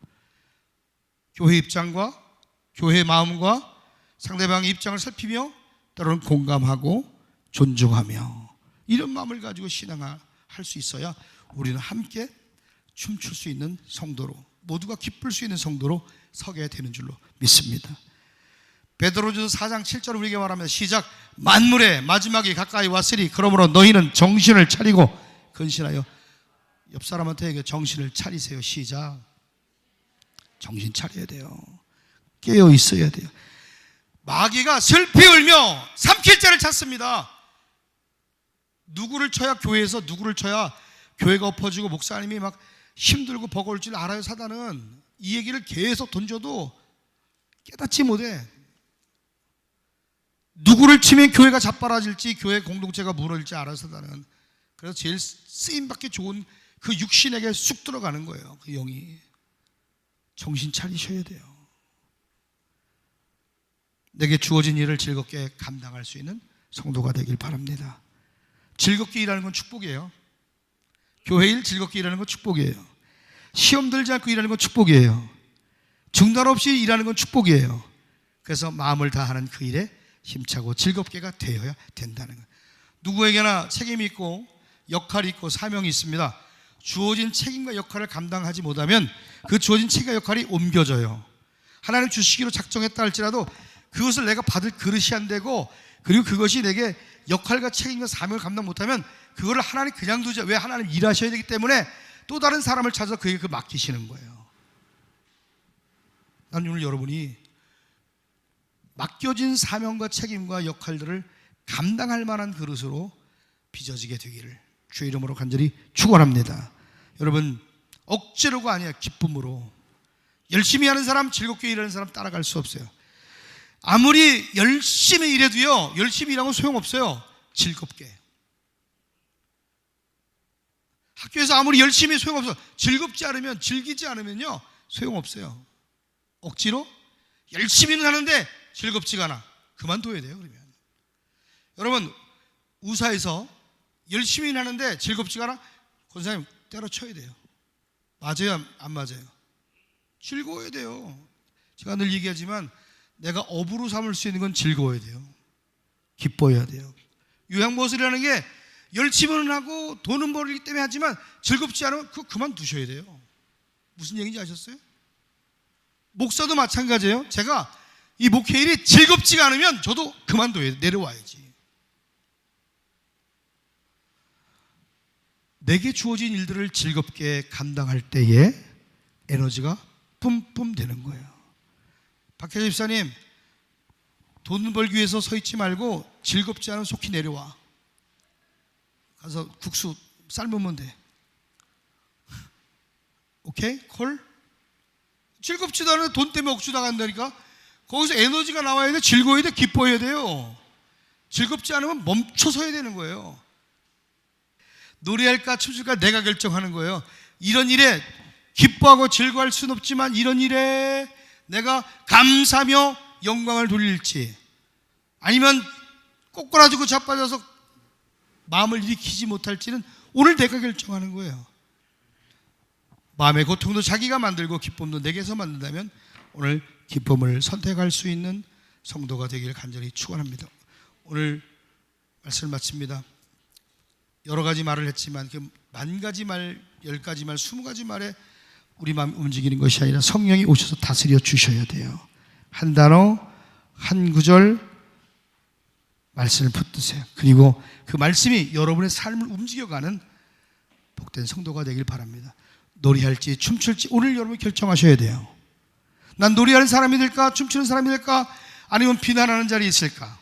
교회 입장과 교회의 마음과 상대방의 입장을 살피며 때로는 공감하고 존중하며, 이런 마음을 가지고 신앙할 수 있어야 우리는 함께 춤출 수 있는 성도로, 모두가 기쁠 수 있는 성도로 서게 되는 줄로 믿습니다. 베드로전서 4장 7절 우리에게 말합니다. 시작. 만물의 마지막이 가까이 왔으니 그러므로 너희는 정신을 차리고 근신하여. 옆 사람한테 얘기해, 정신을 차리세요. 시작. 정신 차려야 돼요. 깨어 있어야 돼요. 마귀가 슬피 울며 삼킬자를 찾습니다. 누구를 쳐야 교회에서 누구를 쳐야 교회가 엎어지고 목사님이 막 힘들고 버거울 줄 알아요. 사단은 이 얘기를 계속 던져도 깨닫지 못해. 누구를 치면 교회가 자빠라질지 교회 공동체가 무너질지 알아요. 사단은. 그래서 제일 쓰임받기 좋은 그 육신에게 쑥 들어가는 거예요. 그 영이. 정신 차리셔야 돼요. 내게 주어진 일을 즐겁게 감당할 수 있는 성도가 되길 바랍니다. 즐겁게 일하는 건 축복이에요. 교회 일 즐겁게 일하는 건 축복이에요. 시험 들지 않고 일하는 건 축복이에요. 중단 없이 일하는 건 축복이에요. 그래서 마음을 다하는 그 일에 힘차고 즐겁게가 되어야 된다는 거예요. 누구에게나 책임이 있고 역할이 있고 사명이 있습니다. 주어진 책임과 역할을 감당하지 못하면 그 주어진 책임과 역할이 옮겨져요. 하나님 주시기로 작정했다 할지라도 그것을 내가 받을 그릇이 안 되고, 그리고 그것이 내게 역할과 책임과 사명을 감당 못하면 그거를 하나님 그냥 두자. 왜? 하나님 일하셔야 되기 때문에 또 다른 사람을 찾아서 그에게 그 맡기시는 거예요. 난 오늘 여러분이 맡겨진 사명과 책임과 역할들을 감당할 만한 그릇으로 빚어지게 되기를 주의 이름으로 간절히 축원합니다. 여러분, 억지로가 아니야. 기쁨으로. 열심히 하는 사람, 즐겁게 일하는 사람 따라갈 수 없어요. 아무리 열심히 일해도요, 열심히 일하면 소용없어요. 즐겁게. 학교에서 아무리 열심히 소용없어요. 즐겁지 않으면, 즐기지 않으면요 소용없어요. 억지로 열심히는 하는데 즐겁지가 않아. 그만둬야 돼요. 그러면 여러분, 우사에서 열심히는 하는데 즐겁지가 않아? 권사님 때려쳐야 돼요. 맞아요? 안 맞아요? 즐거워야 돼요. 제가 늘 얘기하지만 내가 업으로 삼을 수 있는 건 즐거워야 돼요. 기뻐야 돼요. 요양보살이라는 게 열심히는 하고 돈은 벌기 때문에 하지만 즐겁지 않으면 그거 그만두셔야 돼요. 무슨 얘기인지 아셨어요? 목사도 마찬가지예요. 제가 이 목회일이 즐겁지가 않으면 저도 그만둬야 돼요. 내려와야지. 내게 주어진 일들을 즐겁게 감당할 때에 에너지가 뿜뿜 되는 거예요. 박혜자 집사님, 돈 벌기 위해서 서 있지 말고 즐겁지 않으면 속히 내려와. 가서 국수 삶으면 돼. 오케이? 콜? 즐겁지도 않은데 돈 때문에 억수당한다니까? 거기서 에너지가 나와야 돼. 즐거워야 돼. 기뻐해야 돼요. 즐겁지 않으면 멈춰서야 되는 거예요. 노래할까 춤출까 내가 결정하는 거예요. 이런 일에 기뻐하고 즐거워할 수는 없지만 이런 일에 내가 감사하며 영광을 돌릴지, 아니면 꼬꾸라지고 자빠져서 마음을 일으키지 못할지는 오늘 내가 결정하는 거예요. 마음의 고통도 자기가 만들고 기쁨도 내게서 만든다면 오늘 기쁨을 선택할 수 있는 성도가 되기를 간절히 축원합니다. 오늘 말씀을 마칩니다. 여러 가지 말을 했지만 그 10,000가지 말, 10가지 말, 20가지 말에 우리 마음이 움직이는 것이 아니라 성령이 오셔서 다스려 주셔야 돼요. 한 단어, 한 구절 말씀을 붙드세요. 그리고 그 말씀이 여러분의 삶을 움직여가는 복된 성도가 되길 바랍니다. 노래할지 춤출지 오늘 여러분이 결정하셔야 돼요. 난 노래하는 사람이 될까? 춤추는 사람이 될까? 아니면 비난하는 자리에 있을까?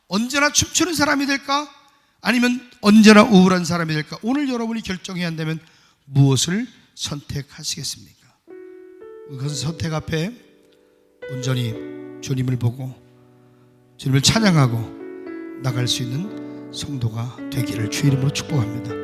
언제나 춤추는 사람이 될까? 아니면 언제나 우울한 사람이 될까? 오늘 여러분이 결정해야 한다면 무엇을 선택하시겠습니까? 그것은 선택 앞에 온전히 주님을 보고 주님을 찬양하고 나갈 수 있는 성도가 되기를 주의 이름으로 축복합니다.